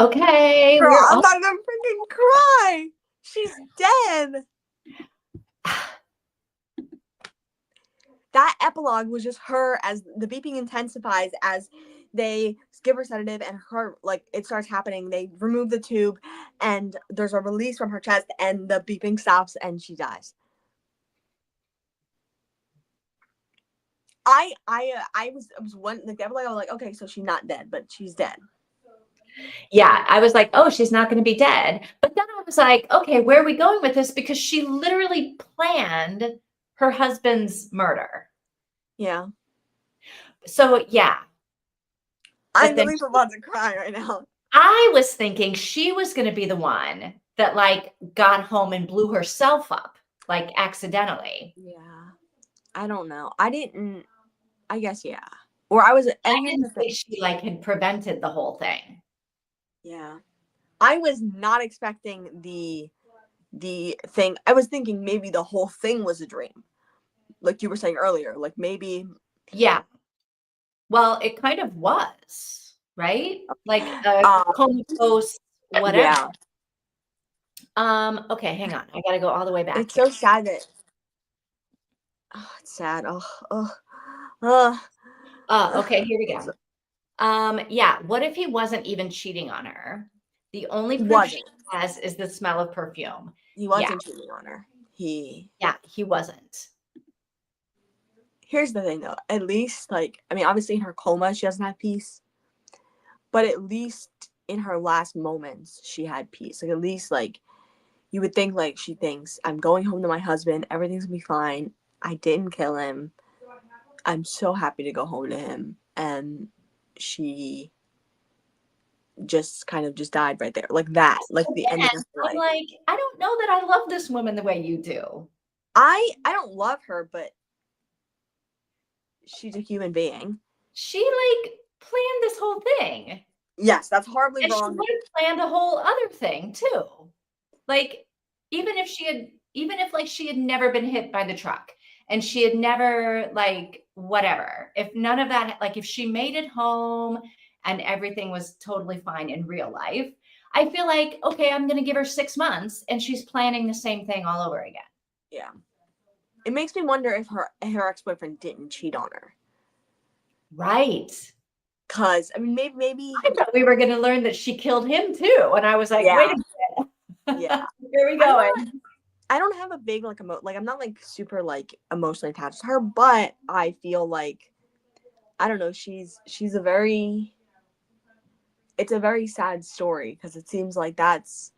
Okay, Girl, we're I'm all. not gonna freaking cry. She's dead. That epilogue was just her as the beeping intensifies as they give her sedative and her, like, it starts happening. They remove the tube and there's a release from her chest and the beeping stops and she dies. I was one, like, the epilogue, I was like, okay, so she's not dead, but she's dead. Yeah, I was like, oh, she's not going to be dead. But then I was like, okay, where are we going with this? Because she literally planned her husband's murder. Yeah. So yeah. I'm But then really about to cry right now. I was thinking she was going to be the one that like got home and blew herself up, like accidentally. Yeah. I don't know. I guess, yeah. Or I was, and I here's the didn't thing. think she like had prevented the whole thing. Yeah. I was not expecting the thing. I was thinking maybe the whole thing was a dream. Like you were saying earlier, like maybe Yeah. Well, it kind of was, right? Like a um comatose whatever. yeah. Okay, hang on. I gotta go all the way back It's here. so sad that it's sad. Oh. Okay, here we go. Yeah, what if he wasn't even cheating on her? The only He proof she wasn't. has is the smell of perfume. He Yeah, wasn't cheating on her. yeah, he wasn't. Here's the thing though. At least, like, I mean, obviously in her coma she doesn't have peace, but at least in her last moments she had peace. Like, at least, like, you would think, like, she thinks, I'm going home to my husband, everything's gonna be fine. I didn't kill him. I'm so happy to go home to him. And she just kind of just died right there. Like that. Like the ending Again, of her I'm life. like, I don't know that I love this woman the way you do. I don't love her, but she's a human being. She like planned this whole thing. Yes, that's horribly And she wrong. would have planned a whole other thing too. Like, even if like she had never been hit by the truck and she had never like whatever, if none of that, like if she made it home and everything was totally fine in real life, I feel like, okay, I'm going to give her 6 months and she's planning the same thing all over again. Yeah. It makes me wonder if her ex-boyfriend didn't cheat on her. Right. Cause I mean maybe I thought we were going to learn that she killed him too. And I was like, yeah. wait a minute. Yeah. Where are we going? I don't have a big like like I'm not like super like emotionally attached to her, but I feel like I don't know, she's a very it's a very sad story because it seems like that's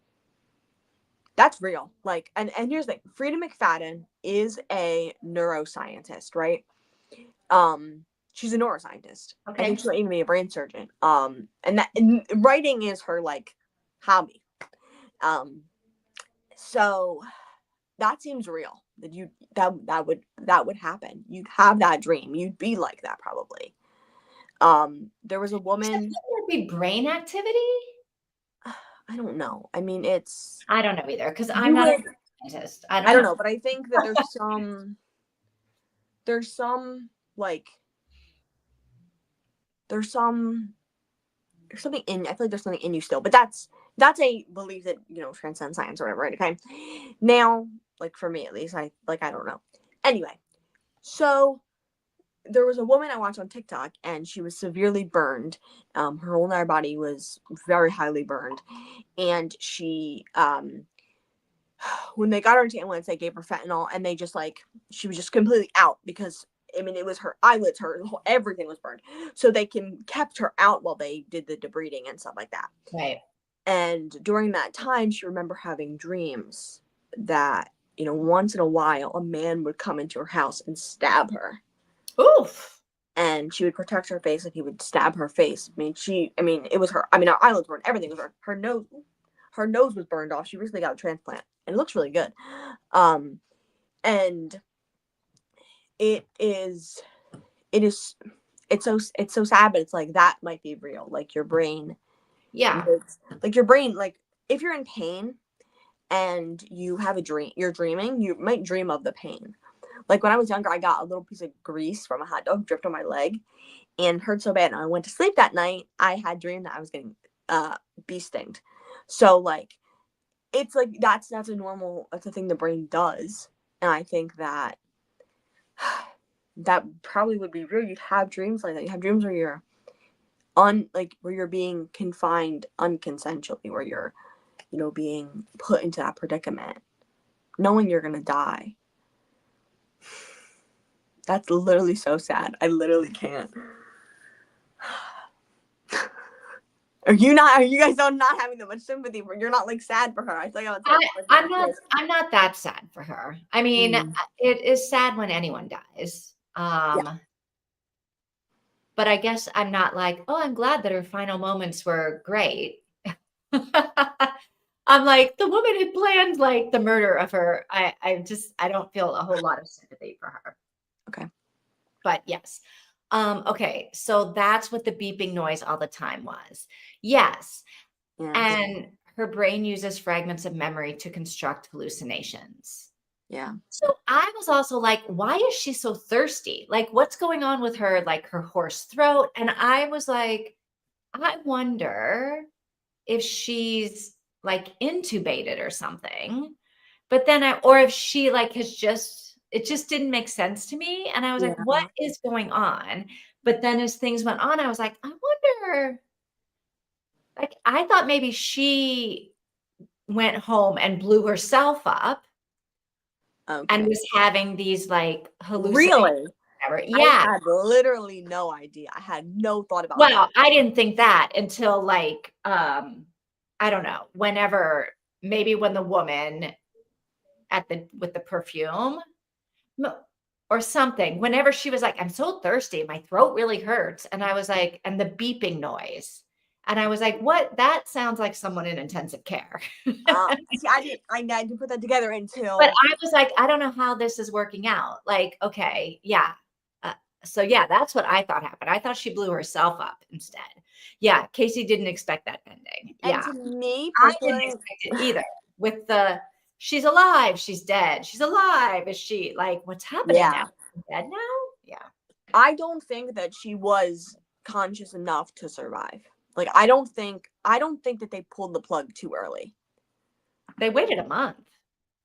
real. Like and here's the thing, Freida McFadden is a neuroscientist, right? She's a neuroscientist. I think Okay. she might even be a brain surgeon. And writing is her like hobby. So that seems real. That you that would happen. You'd have that dream. You'd be like that probably. There was a woman. Would be brain activity? I don't know. I mean, it's I don't know either because I'm you not a would. scientist. I don't know, but I think that there's some like there's some there's something in. I feel like there's something in you still, but that's a belief that transcends science or whatever. Right? Okay. Now, like for me at least, I don't know. Anyway, so there was a woman I watched on TikTok, and she was severely burned. Her whole entire body was very highly burned, and she, when they got her into ambulance, they gave her fentanyl, and they just like she was just completely out because I mean it was her eyelids, everything was burned, so they kept her out while they did the debriding and stuff like that. Right. And during that time, she remembered having dreams that once in a while a man would come into her house and stab her. Oof. And she would protect her face if he would stab her face. It was her. I mean, her eyelids burned. Everything was burned. Her nose was burned off. She recently got a transplant, and it looks really good. And it's so sad, but it's like that might be real. Like your brain, Yeah. like your brain, like if you're in pain and you have a dream, you're dreaming, you might dream of the pain. Like when I was younger, I got a little piece of grease from a hot dog dripped on my leg and hurt so bad. And I went to sleep that night. I had dreamed that I was getting bee stinged. So like it's like that's a thing the brain does. And I think that that probably would be real. You'd have dreams like that. You have dreams where you're where you're being confined unconsensually, where you're, being put into that predicament, knowing you're gonna die. That's literally so sad. I literally can't. Are you guys not having that much sympathy for? You're not like sad for her. I think I would say I'm not that sad for her. I mean, it is sad when anyone dies. Yeah. But I guess I'm not like, oh, I'm glad that her final moments were great. I'm like, the woman had planned like the murder of her. I don't feel a whole lot of sympathy for her. Okay. But yes. Okay, so that's what the beeping noise all the time was. Yes. And her brain uses fragments of memory to construct hallucinations. Yeah. So I was also like, why is she so thirsty? Like, what's going on with her, like her hoarse throat? And I was like, I wonder if she's like intubated or something. But then or if she like it just didn't make sense to me. And I was like, what is going on? But then as things went on, I was like, I wonder, like, I thought maybe she went home and blew herself up. Okay. And was having these like Really? hallucinations. Yeah. I had literally no idea. I had no thought about Well, that. I didn't think that until like I don't know, maybe when the woman with the perfume or something, whenever she was like, I'm so thirsty, my throat really hurts. And I was like, and the beeping noise. And I was like, what? That sounds like someone in intensive care. See, I didn't put that together until. But I was like, I don't know how this is working out. Like, okay, yeah. So yeah, that's what I thought happened. I thought she blew herself up instead. Yeah, Casey didn't expect that ending. And Yeah, to me I personally, didn't expect it either. With she's alive, she's dead, she's alive. Is she like, what's happening now? She's dead now? Yeah. I don't think that she was conscious enough to survive. Like I don't think that they pulled the plug too early. They waited a month.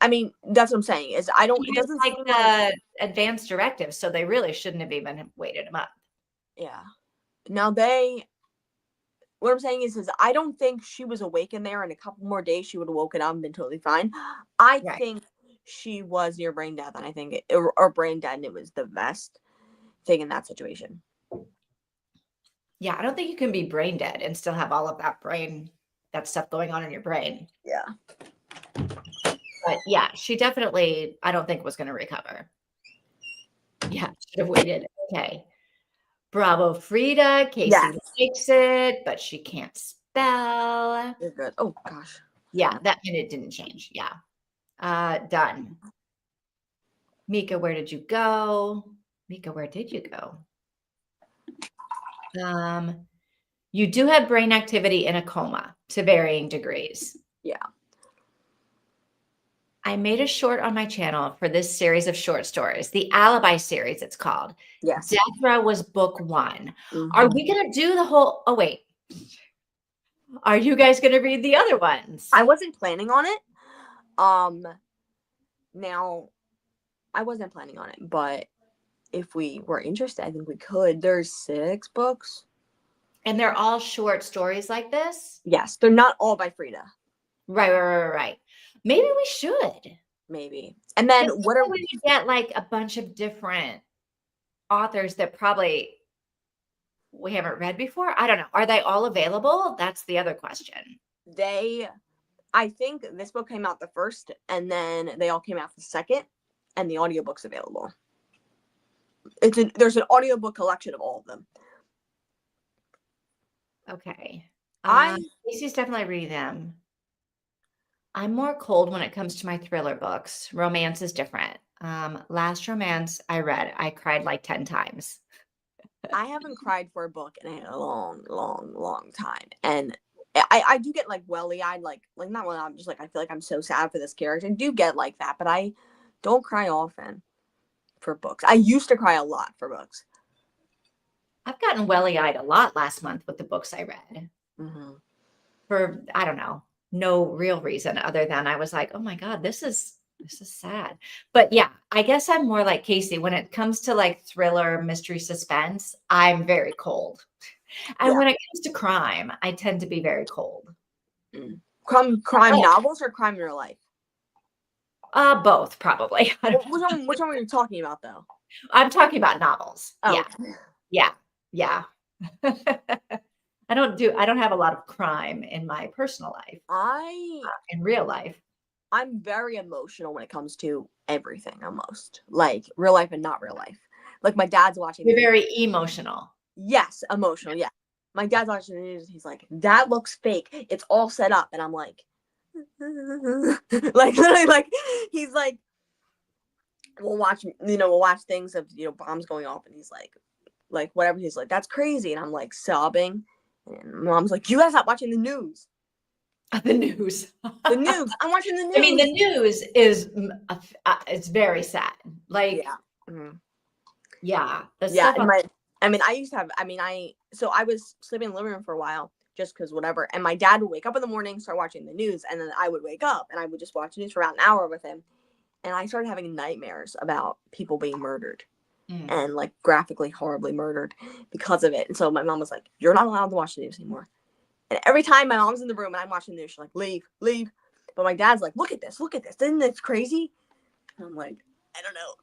I mean, that's what I'm saying. Is it doesn't like seem the like advanced directive, so they really shouldn't have even waited a month. Yeah. Now what I'm saying is I don't think she was awake in there in a couple more days. She would have woken up and been totally fine. I think she was near brain death, and I think or brain dead, and it was the best thing in that situation. Yeah, I don't think you can be brain dead and still have all of that stuff going on in your brain. Yeah. But yeah, she definitely, I don't think was going to recover. Yeah, should have waited. Okay. Bravo, Freida. Casey likes it, but she can't spell. You're good. Oh, gosh. Yeah, that minute didn't change. Yeah. Done. Mika, where did you go? Mika, where did you go? You do have brain activity in a coma to varying degrees. Yeah. I made a short on my channel for this series of short stories, the Alibi series, it's called. Yes. Death Row was book 1. Are we going to do the whole, oh, wait. Are you guys going to read the other ones? I wasn't planning on it. Now, I wasn't planning on it, but if we were interested, I think we could. There's 6 books. And they're all short stories like this? Yes, they're not all by Freida. Right. Maybe we should. Maybe. And then what are we get like a bunch of different authors that probably we haven't read before? I don't know. Are they all available? That's the other question. I think this book came out the first, and then they all came out the second, and the audiobook's available. There's an audiobook collection of all of them. Okay. Casey's definitely reading them. I'm more cold when it comes to my thriller books. Romance is different. Last romance I read, I cried like 10 times. I haven't cried for a book in a long time. And I do get like welly-eyed, like not when I'm just like, I feel like I'm so sad for this character. I do get like that, but I don't cry often for books. I used to cry a lot for books. I've gotten welly-eyed a lot last month with the books I read. Mm-hmm. for, I don't know, no real reason other than I was like, oh my God, this is sad. But yeah, I guess I'm more like Casey. When it comes to like thriller, mystery, suspense, I'm very cold. And Yeah. when it comes to crime, I tend to be very cold. Mm. Crime novels or crime in real life? Both probably. Which one were you talking about though? I'm talking about novels. Oh, Yeah. Yeah. I don't have a lot of crime in my personal life, in real life. I'm very emotional when it comes to everything, almost like real life and not real life. Like my dad's watching. You're very emotional. Yes, emotional. Yeah, my dad's watching the news. He's like, "That looks fake. It's all set up," and I'm like, like literally, like he's we'll watch things of bombs going off, and he's like whatever. He's like, "That's crazy," and I'm like sobbing, and mom's like, "You gotta stop watching the news." The news. The news. I'm watching the news. I mean, the news is it's very sad. Like, yeah. Mm-hmm. Yeah. Yeah. I used to have, so I was sleeping in the living room for a while just because whatever. And my dad would wake up in the morning, start watching the news. And then I would wake up and I would just watch the news for about an hour with him. And I started having nightmares about people being murdered and like graphically, horribly murdered because of it. And so my mom was like, "You're not allowed to watch the news anymore." And every time my mom's in the room and I'm watching the news, she's like, "Leave, leave." But my dad's like, look at this. Isn't this crazy?" And I'm like, I don't know.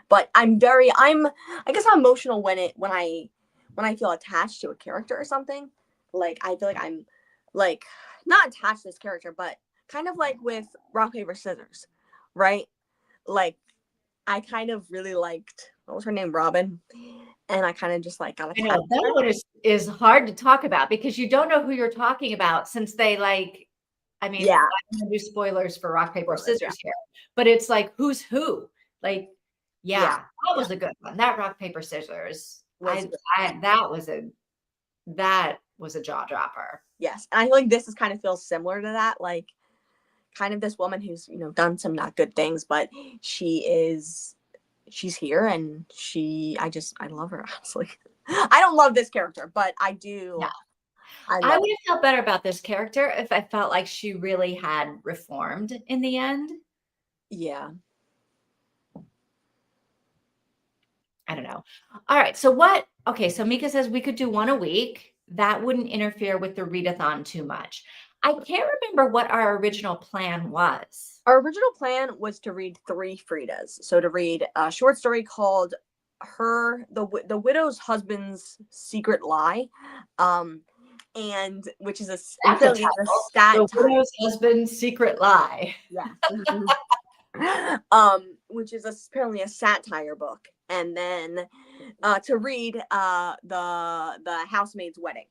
But I guess I'm emotional when I feel attached to a character or something. Like I feel like I'm like not attached to this character, but kind of like with rock, paper, scissors, right? Like I kind of really liked, what was her name, Robin, and I kind of just like got attached. I know that one is hard to talk about because you don't know who you're talking about since they like. I mean, Yeah. I'm gonna do spoilers for rock, paper, scissors here, but it's like who's who? Like, yeah, that was a good one. That rock, paper, scissors. That was a jaw dropper. Yes, and I feel like this is kind of feels similar to that. Like, kind of this woman who's done some not good things, but she's here, and I love her. Honestly, I don't love this character, but I do. Yeah. I would have felt better about this character if I felt like she really had reformed in the end. Yeah. I don't know. All right. So so Mika says we could do one a week. That wouldn't interfere with the readathon too much. I can't remember what our original plan was. Our original plan was to read 3 Freidas. So to read a short story called the Widow's Husband's Secret Lie. And which is a The Widow's Husband's Secret Lie. Yeah. Which is apparently a satire book. And then to read the Housemaid's Wedding,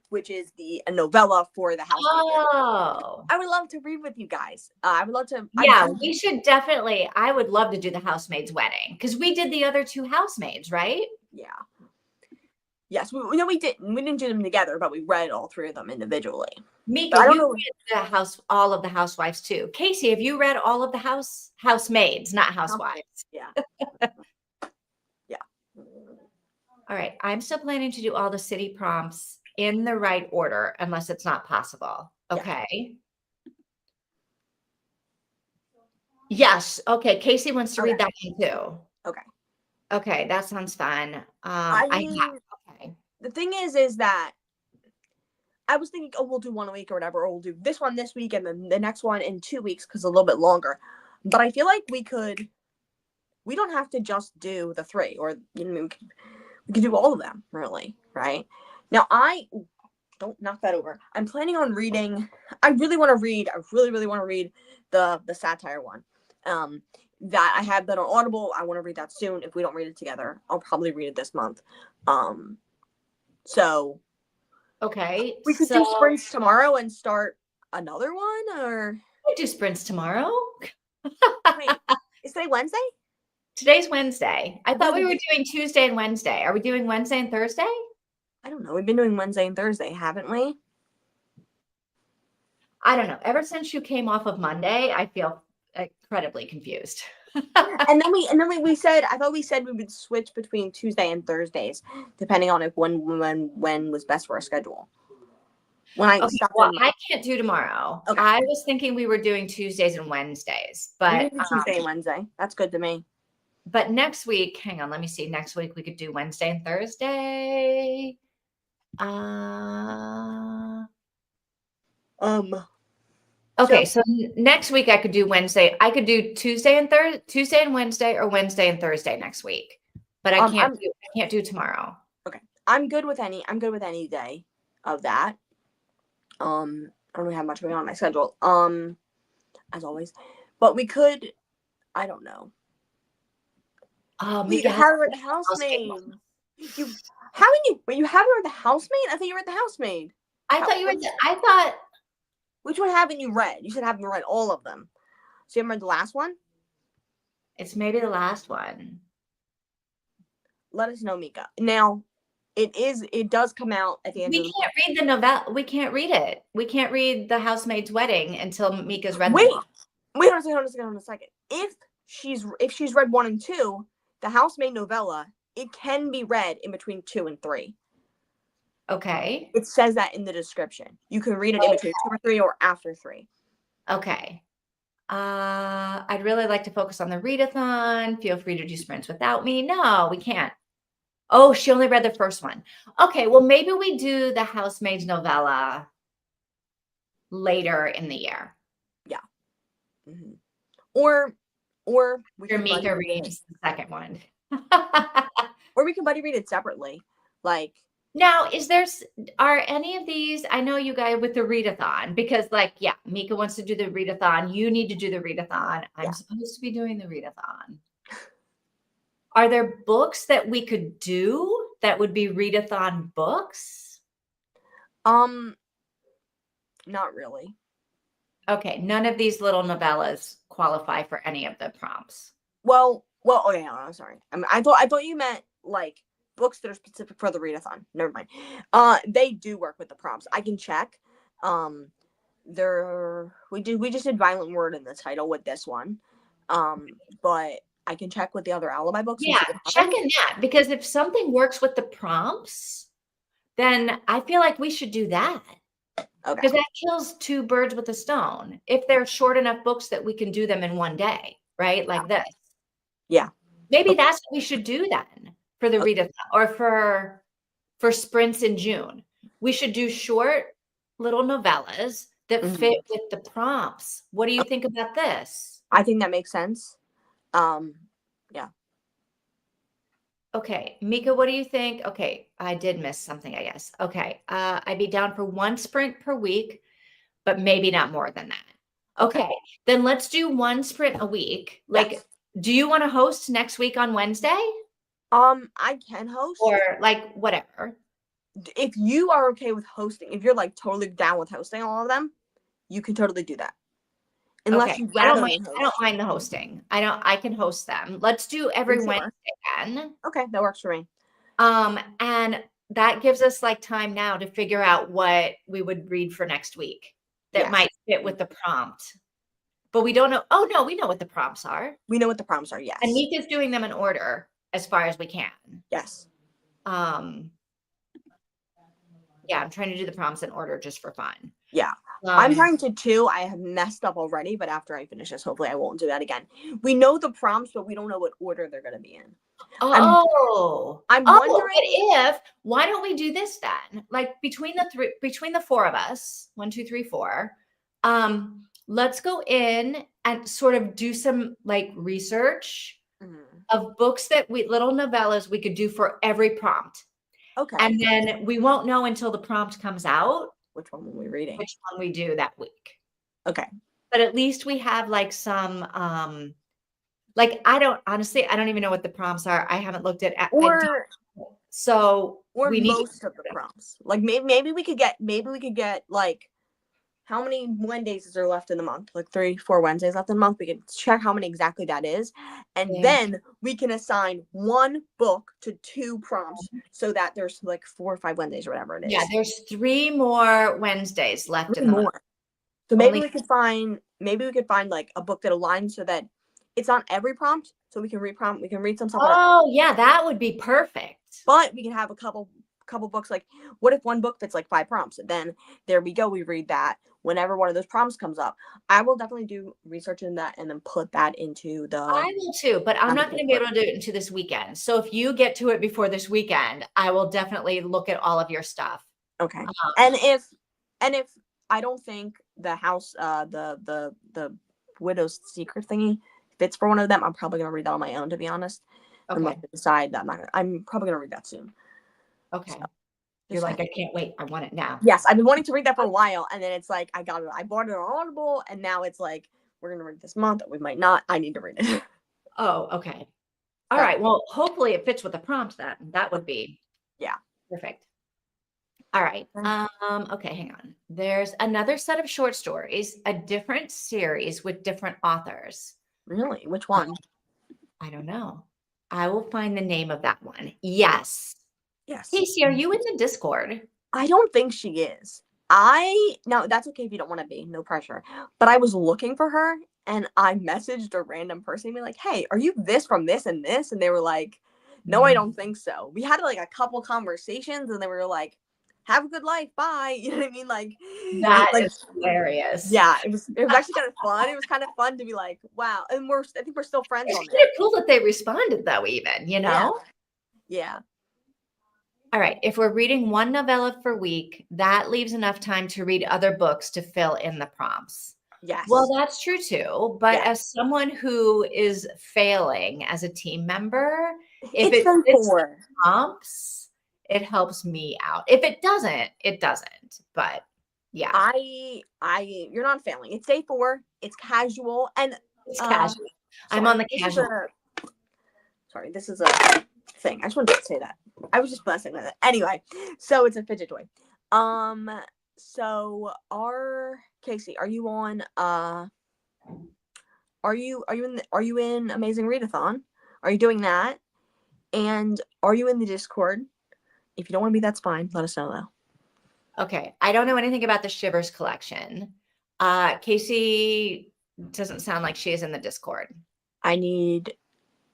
which is a novella for the housemaid. Oh. I would love to read with you guys. I would love to. Yeah, we should definitely. I would love to do the Housemaid's Wedding because we did the other 2 housemaids, right? Yeah. Yes, we didn't do them together, but we read all 3 of them individually. Mika, you read all of the housewives too. Casey, have you read all of the housemaids, not housewives? Yeah. Yeah. All right. I'm still planning to do all the city prompts in the right order, unless it's not possible. Okay. Yeah. Yes. Okay. Casey wants to read that one too. Okay. Okay. That sounds fun. Okay. The thing is that I was thinking, we'll do one a week or whatever, or we'll do this one this week and then the next one in 2 weeks because a little bit longer. But I feel like we don't have to just do the 3, or we could do all of them, really, right? Now don't knock that over. I'm planning on reading. I really want to read the satire one. That I have that on Audible. I want to read that soon. If we don't read it together, I'll probably read it this month. So okay, we could do sprints tomorrow and start another one, or we do sprints tomorrow. Wait, is today Wednesday? Today's Wednesday. I thought we were doing Tuesday and Wednesday. Are we doing Wednesday and Thursday? I don't know. We've been doing Wednesday and Thursday, haven't we? I don't know. Ever since you came off of Monday, I feel incredibly confused. And then we said, I thought we said we would switch between Tuesday and Thursdays, depending on if when was best for our schedule. When I Okay, stopped well, I can't do tomorrow. Okay. I was thinking we were doing Tuesdays and Wednesdays, we but can do Tuesday and Wednesday. That's good to me. but next week, hang on, let me see. Next week we could do Wednesday and Thursday. Okay, so next week I could do Wednesday. I could do Tuesday and Wednesday, or Wednesday and Thursday next week. But I can't do tomorrow. Okay. I'm good with any day of that. I don't really have much going on my schedule. As always. But we could, I don't know. You have her at the housemaid. You have her at the housemaid? I thought you were at the housemaid. I thought. Which one haven't you read? You should have read all of them. So you haven't read the last one? It's maybe the last one. Let us know, Mika. Now, it does come out at the end of the We can't read the novella. We can't read it. We can't read The Housemaid's Wedding until Mika's read Wait, them. Hold on a second. If she's read 1 and 2, the Housemaid novella, it can be read in between 2 and 3. Okay. It says that in the description. You can read it in between 2 or 3 or after 3. Okay. I'd really like to focus on the readathon. Feel free to do sprints without me. No, we can't. Oh, she only read the first one. Okay, well, maybe we do the Housemaid's novella later in the year. Yeah. Mm-hmm. Or Mika reads the second one. Or we can buddy read it separately. Like, now, are any of these, I know you guys with the readathon, because Mika wants to do the readathon. You need to do the readathon. I'm supposed to be doing the readathon. Are there books that we could do that would be readathon books? Not really. Okay, none of these little novellas qualify for any of the prompts. Well, okay, no, I'm sorry. I thought you meant like books that are specific for the readathon. Never mind. They do work with the prompts. I can check. We just did Violent Word in the title with this one. But I can check with the other alibi books. Yeah, check in that, because if something works with the prompts, then I feel like we should do that. Okay. Because that kills 2 birds with a stone. If they're short enough books that we can do them in one day, right? Like this. Yeah. Maybe that's what we should do then for the readathon, or for sprints in June. We should do short little novellas that fit with the prompts. What do you think about this? I think that makes sense. Yeah. Okay, Mika, what do you think? Okay, I did miss something, I guess. Okay, I'd be down for 1 sprint per week, but maybe not more than that. Okay, then let's do 1 sprint a week. Like, do you want to host next week on Wednesday? I can host. Or whatever. If you are okay with hosting, if you're totally down with hosting all of them, you can totally do that. Unless you I don't mind the hosting. I can host them. Let's do every Wednesday then. Okay, that works for me. And that gives us time now to figure out what we would read for next week that might fit with the prompt. But we don't know. Oh no, we know what the prompts are. We know what the prompts are, yes. And Mika's doing them in order as far as we can. Yes. Yeah, I'm trying to do the prompts in order just for fun. Yeah. I'm trying to too. I have messed up already, but after I finish this, hopefully I won't do that again. We know the prompts, but we don't know what order they're going to be in. I'm wondering why don't we do this then? Between the 4 of us, 1, 2, 3, 4, let's go in and sort of do some research of books little novellas we could do for every prompt. Okay. And then we won't know until the prompt comes out which one we're reading, which one we do that week. Okay. But at least we have some I don't even know what the prompts are. I haven't looked at we need most of the prompts. Maybe we could get how many Wednesdays is there left in the month? 3, 4 Wednesdays left in the month. We can check how many exactly that is. And then we can assign 1 book to 2 prompts so that there's 4 or 5 Wednesdays or whatever it is. Yeah, there's 3 more Wednesdays left in the month. So maybe Only we could find like a book that aligns so that it's on every prompt, so we can reprompt, we can read some stuff on our, Oh, yeah, that would be perfect. but we can have a couple books. Like, what if one book fits like 5 prompts? And then there we go, we read that whenever one of those prompts comes up. I will definitely do research in that and then put that into the I will too, but I'm not going to be able to do it into this weekend. So if you get to it before this weekend, I will definitely look at all of your stuff. Okay. And if I don't think the house the widow's secret thingy fits for one of them, I'm probably gonna read that on my own, to be honest. Okay. Unless I decide that I'm probably gonna read that soon. Okay. So, You're like, I can't wait. I want it now. yes, I've been wanting to read that for a while, and then it's like I bought it on Audible, and now it's like we're gonna read it this month, we might not. I need to read it. Oh, okay. All right. Well, hopefully it fits with the prompt then. That would be perfect. All right. Okay, hang on. There's another set of short stories, a different series with different authors. Really? Which one? I don't know. I will find the name of that one. Yes. Yes. Casey, are you in the Discord? I don't think she is. Now that's okay if you don't want to be, no pressure. But I was looking for her and I messaged a random person, be like, "Hey, are you this from this and this?" And they were like, "No, I don't think so." We had like a couple conversations and they were like, "Have a good life, bye." You know what I mean? Like that is hilarious. Yeah, it was actually kind of fun. It was kind of fun to be like, wow. And I think we're still friends It's on kind of cool that they responded though, even, you know? Yeah. All right. If we're reading one novella per week, that leaves enough time to read other books to fill in the prompts. Yes. Well, that's true too. But as someone who is failing as a team member, if it fits prompts, it helps me out. If it doesn't, it doesn't. But yeah. You're not failing. It's day 4. It's casual. And it's casual. I'm on the casual. Sorry, this is a thing. I just wanted to say that. I was just blessing with it. Anyway, so it's a fidget toy. So Casey, are you on are you in Amazing Readathon? Are you doing that? And are you in the Discord? If you don't want to be, that's fine. Let us know though. Okay. I don't know anything about the Shivers collection. Casey doesn't sound like she is in the Discord. I need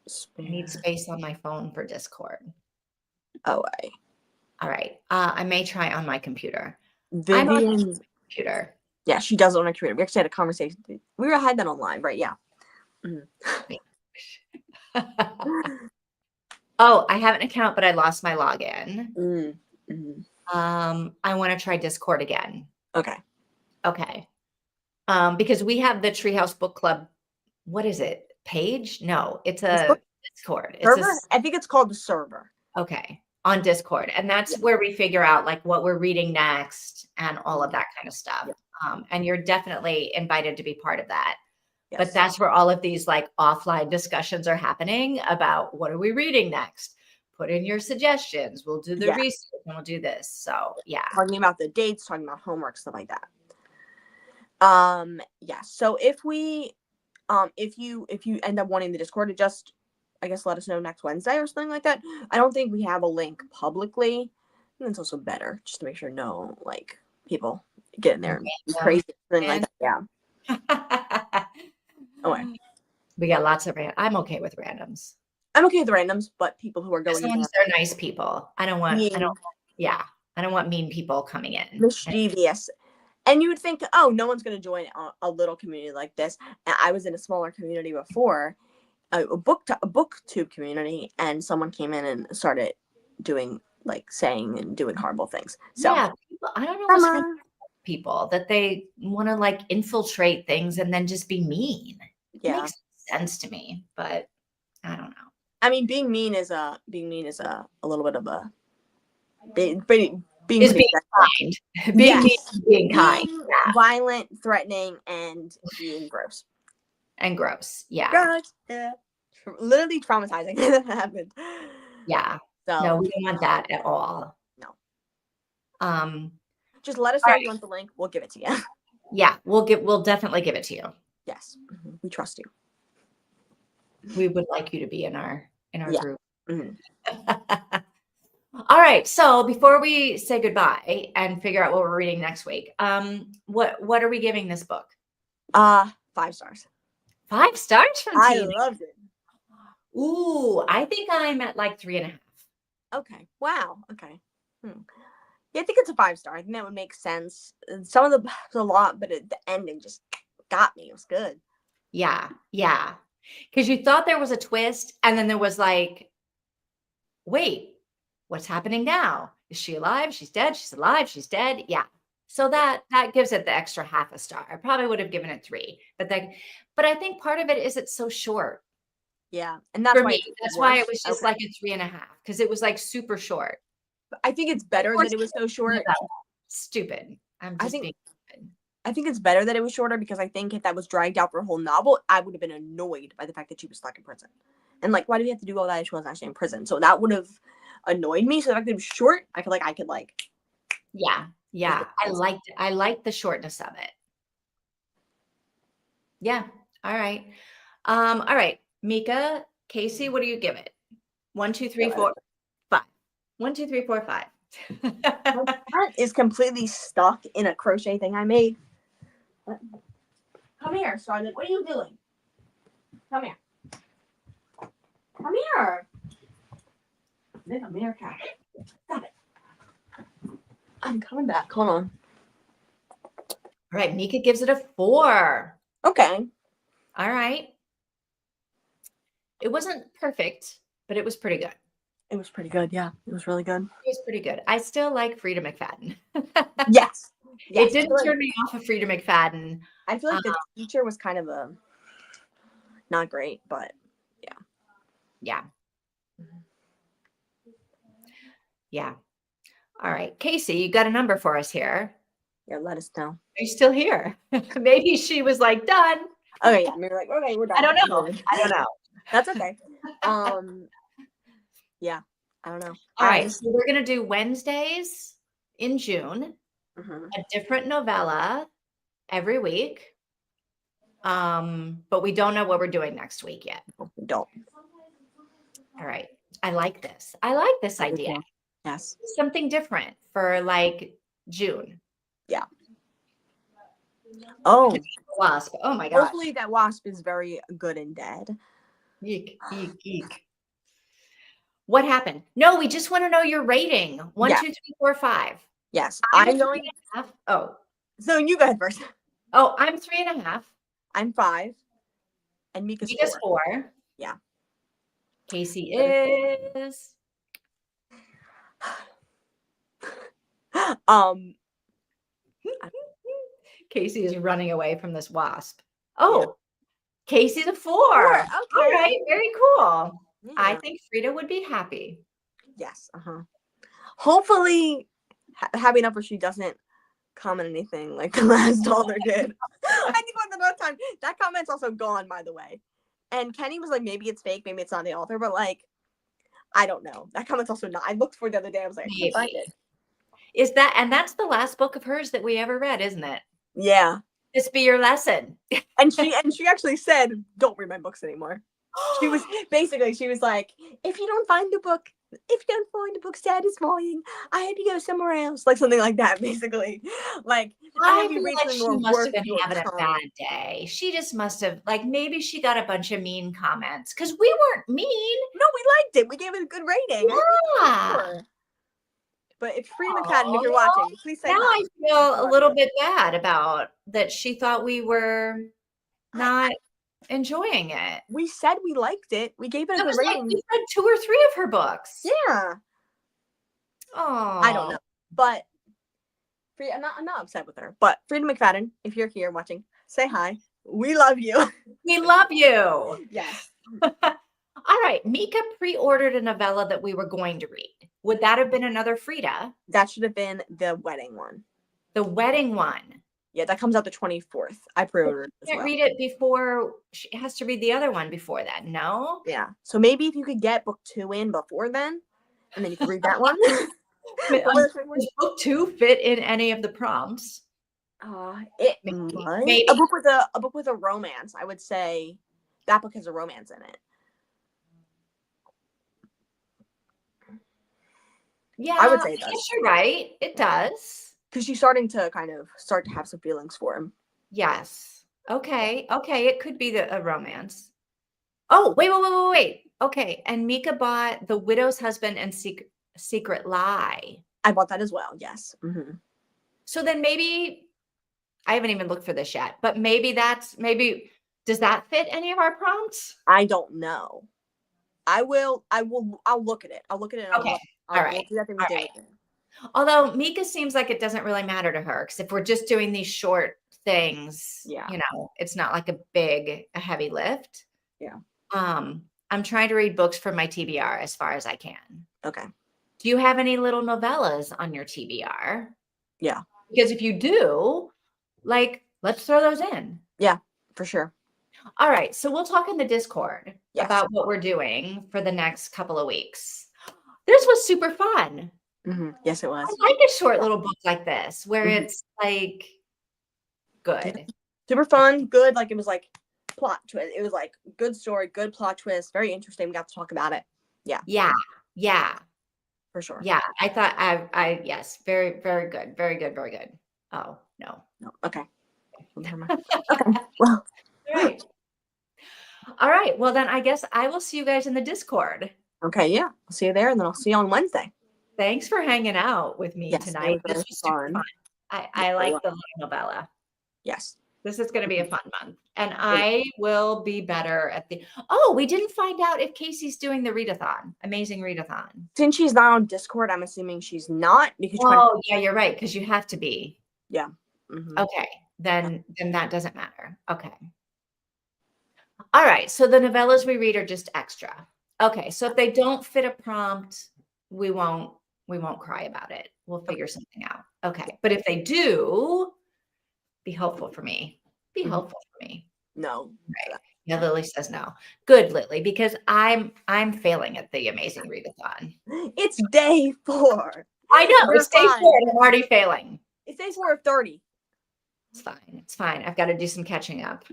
space on my phone for Discord. Oh, all right. I may try on my computer. Vivian, I'm on my computer. Yeah, she does it on her computer. We actually had a conversation. We had that online, right? Yeah. Oh, I have an account, but I lost my login. Mm-hmm. I want to try Discord again. Okay. Because we have the Treehouse Book Club. What is it? Page? No, it's a Discord. Server? I think it's called the server. Okay. On Discord. And that's where we figure out like what we're reading next and all of that kind of stuff. And you're definitely invited to be part of that. Yes. But that's where all of these like offline discussions are happening about what are we reading next? Put in your suggestions. We'll do the research and we'll do this. So talking about the dates, talking about homework, stuff like that. So if we if you end up wanting the Discord, just I guess let us know next Wednesday or something like that. I don't think we have a link publicly. And it's also better just to make sure no like people get in there and be crazy like that. Yeah. We got lots of I'm okay with randoms. I'm okay with randoms, but people who are going as long as they're nice people. I don't want mean people coming in. Mischievous. And you would think, oh, no one's going to join a little community like this. And I was in a smaller community before, a booktube community, and someone came in and started doing like saying and doing horrible things. So people, I don't know what's wrong with people that they want to like infiltrate things and then just be mean. It makes sense to me, but I don't know. I mean, being mean is a little bit of a being kind. Being kind. Violent, threatening, and being gross. Yeah. Gross. Literally traumatizing that happened. Yeah. So no, we don't want that at all. No. Just let us know you want the link. We'll give it to you. Yeah, we'll definitely give it to you. Yes. Mm-hmm. We trust you. We would like you to be in our group. Mm-hmm. All right. So before we say goodbye and figure out what we're reading next week, what are we giving this book? 5 stars. 5 stars from I Tina. loved it. Ooh, I think I'm at like 3.5. Okay. Wow. Okay. Yeah, I think it's a 5-star. I think that would make sense. Some of the a lot, but the ending just got me. It was good. Yeah, yeah. Because you thought there was a twist, and then there was like, wait, what's happening now? Is she alive? She's dead. She's alive. She's dead. Yeah. So that gives it the extra half a star. I probably would have given it 3, but I think part of it is it's so short Yeah, and that's for why me. it's That's why it worse. was just Okay. like a 3.5 because it was like super short. I think it's Of better course, that it was so short. stupid. I'm I just think being stupid. I think it's better that it was shorter because I think if that was dragged out for a whole novel, I would have been annoyed by the fact that she was stuck in prison. And like, why do we have to do all that if she wasn't actually in prison? So that would have annoyed me. So the fact that it was short, I could like. Yeah, yeah. I liked the shortness of it. Yeah. All right. All right. Mika, Casey, what do you give it? 1, 2, 3, 4, 5. 1, 2, 3, 4, 5. My cat is completely stuck in a crochet thing I made. What? Come here, Charlotte. What are you doing? Come here. Come here. There's a meerkat. Stop it. I'm coming back. Hold on. All right. Mika gives it a 4. Okay. All right. It wasn't perfect, but it was pretty good. It was pretty good. Yeah, it was really good. It was pretty good. I still like Freida McFadden. Yes. It didn't turn me off of Freida McFadden. I feel like the teacher was kind of not great, but yeah. Yeah. Yeah. All right. Casey, you got a number for us here. Yeah, let us know. Are you still here? Maybe she was like, done. Okay, yeah, maybe like, okay, we're done. I don't know. I don't know. That's okay. Yeah, I don't know. All right. So we're going to do Wednesdays in June, Mhm. a different novella every week. But we don't know what we're doing next week yet. We don't. All right. I like this. I like this idea. Yes. Something different for like June. Yeah. Oh. Wasp. Oh my gosh. Hopefully that wasp is very good and dead. Eek, eek, eek. What happened? No, we just want to know your rating. 1, Yeah. 2, 3, 4, 5. Yes. I'm going. Oh. So you go ahead first. Oh, I'm 3.5. I'm 5. And Mika's 4. 4. Yeah. Casey is. Casey is running away from this wasp. Oh, yeah. Casey's a 4. Okay. All right. Very cool. Yeah. I think Freida would be happy. Yes. Hopefully happy enough where she doesn't comment anything like the last author did. I think on the time that comment's also gone, by the way. And Kenny was like, maybe it's fake, maybe it's not the author, but like, I don't know. That comment's also not. I looked for it the other day. I was like, I can't find it. Is that, and that's the last book of hers that we ever read, isn't it? Yeah. This be your lesson. And she actually said, don't read my books anymore. She was like, if you don't find the book satisfying, I had to go somewhere else. Like something like that, basically. Like I feel like she must have been having a bad day. She just must have, like, maybe she got a bunch of mean comments because we weren't mean. No, we liked it. We gave it a good rating. Yeah. But if Freida McFadden, if you're watching, please say now hi. I feel a little bit bad about that. She thought we were not enjoying it. We said we liked it. We gave it a good rating. Like we read 2 or 3 of her books. Yeah. Oh, I don't know, but I'm not upset with her. But Freida McFadden, if you're here watching, say hi. We love you. We love you. Yes. All right. Mika pre-ordered a novella that we were going to read. Would that have been another Freida? That should have been the wedding one. The wedding one. Yeah, that comes out the 24th. I pre-ordered it. Can't read it before. She has to read the other one before that. No? Yeah. So maybe if you could get book 2 in before then, and then you can read that one. Does book 2 fit in any of the prompts? It might. A book with a romance. I would say that book has a romance in it. Yeah, I would say I it does. guess you're right. It does. Because she's starting to start to have some feelings for him. Yes. Okay. Okay. It could be a romance. Oh, wait. Okay. And Mika bought The Widow's Husband and Secret Lie. I bought that as well. Yes. Mm-hmm. So then maybe I haven't even looked for this yet, but maybe does that fit any of our prompts? I don't know. I'll look at it. I'll look at it and Okay. We'll Right. do that thing we All did right. with it. Although Mika seems like it doesn't really matter to her, because if we're just doing these short things, Yeah. it's not like a heavy lift. Yeah. I'm trying to read books from my TBR as far as I can. Okay. Do you have any little novellas on your TBR? Yeah. Because if you do, let's throw those in. Yeah, for sure. All right. So we'll talk in the Discord Yes. about what we're doing for the next couple of weeks. This was super fun. Mm-hmm. Yes, it was. I like a short little book like this where it's like good. Super fun, good. Like it was like plot twist. It was like good story, good plot twist, very interesting. We got to talk about it. Yeah. Yeah. Yeah. For sure. Yeah. I thought yes, very, very good. Very good. Very good. Oh, no. No. Okay. Never mind. Okay. Well. All right. All right. Well, then I guess I will see you guys in the Discord. Okay. Yeah. I'll see you there, and then I'll see you on Wednesday. Thanks for hanging out with me Yes, tonight. This was super fun. I like the little novella. Yes. This is going to be a fun month. And I will be better at oh, we didn't find out if Casey's doing the readathon. Amazing readathon. Since she's not on Discord, I'm assuming she's not because. Yeah, you're right. Because you have to be. Yeah. Mm-hmm. Okay. Then that doesn't matter. Okay. All right. So the novellas we read are just extra. Okay. So if they don't fit a prompt, we won't cry about it. We'll figure something out. Okay. But if they do, be helpful for me. Be helpful for me. No. Right. Yeah, Lily says no. Good, Lily, because I'm failing at the amazing readathon. It's day 4. I know. It's day 4 and I'm already failing. It's day 4 of 30. It's fine. It's fine. I've got to do some catching up.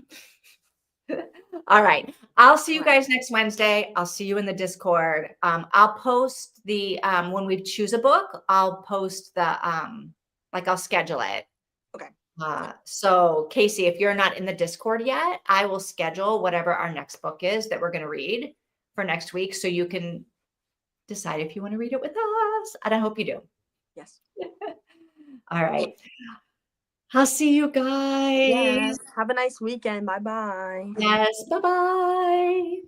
All right. I'll see you guys next Wednesday. I'll see you in the Discord. I'll post the when we choose a book, I'll post the I'll schedule it. Okay. So Casey, if you're not in the Discord yet, I will schedule whatever our next book is that we're going to read for next week, so you can decide if you want to read it with us. And I hope you do. Yes. All right. I'll see you guys. Yes. Have a nice weekend. Bye-bye. Yes. Bye-bye.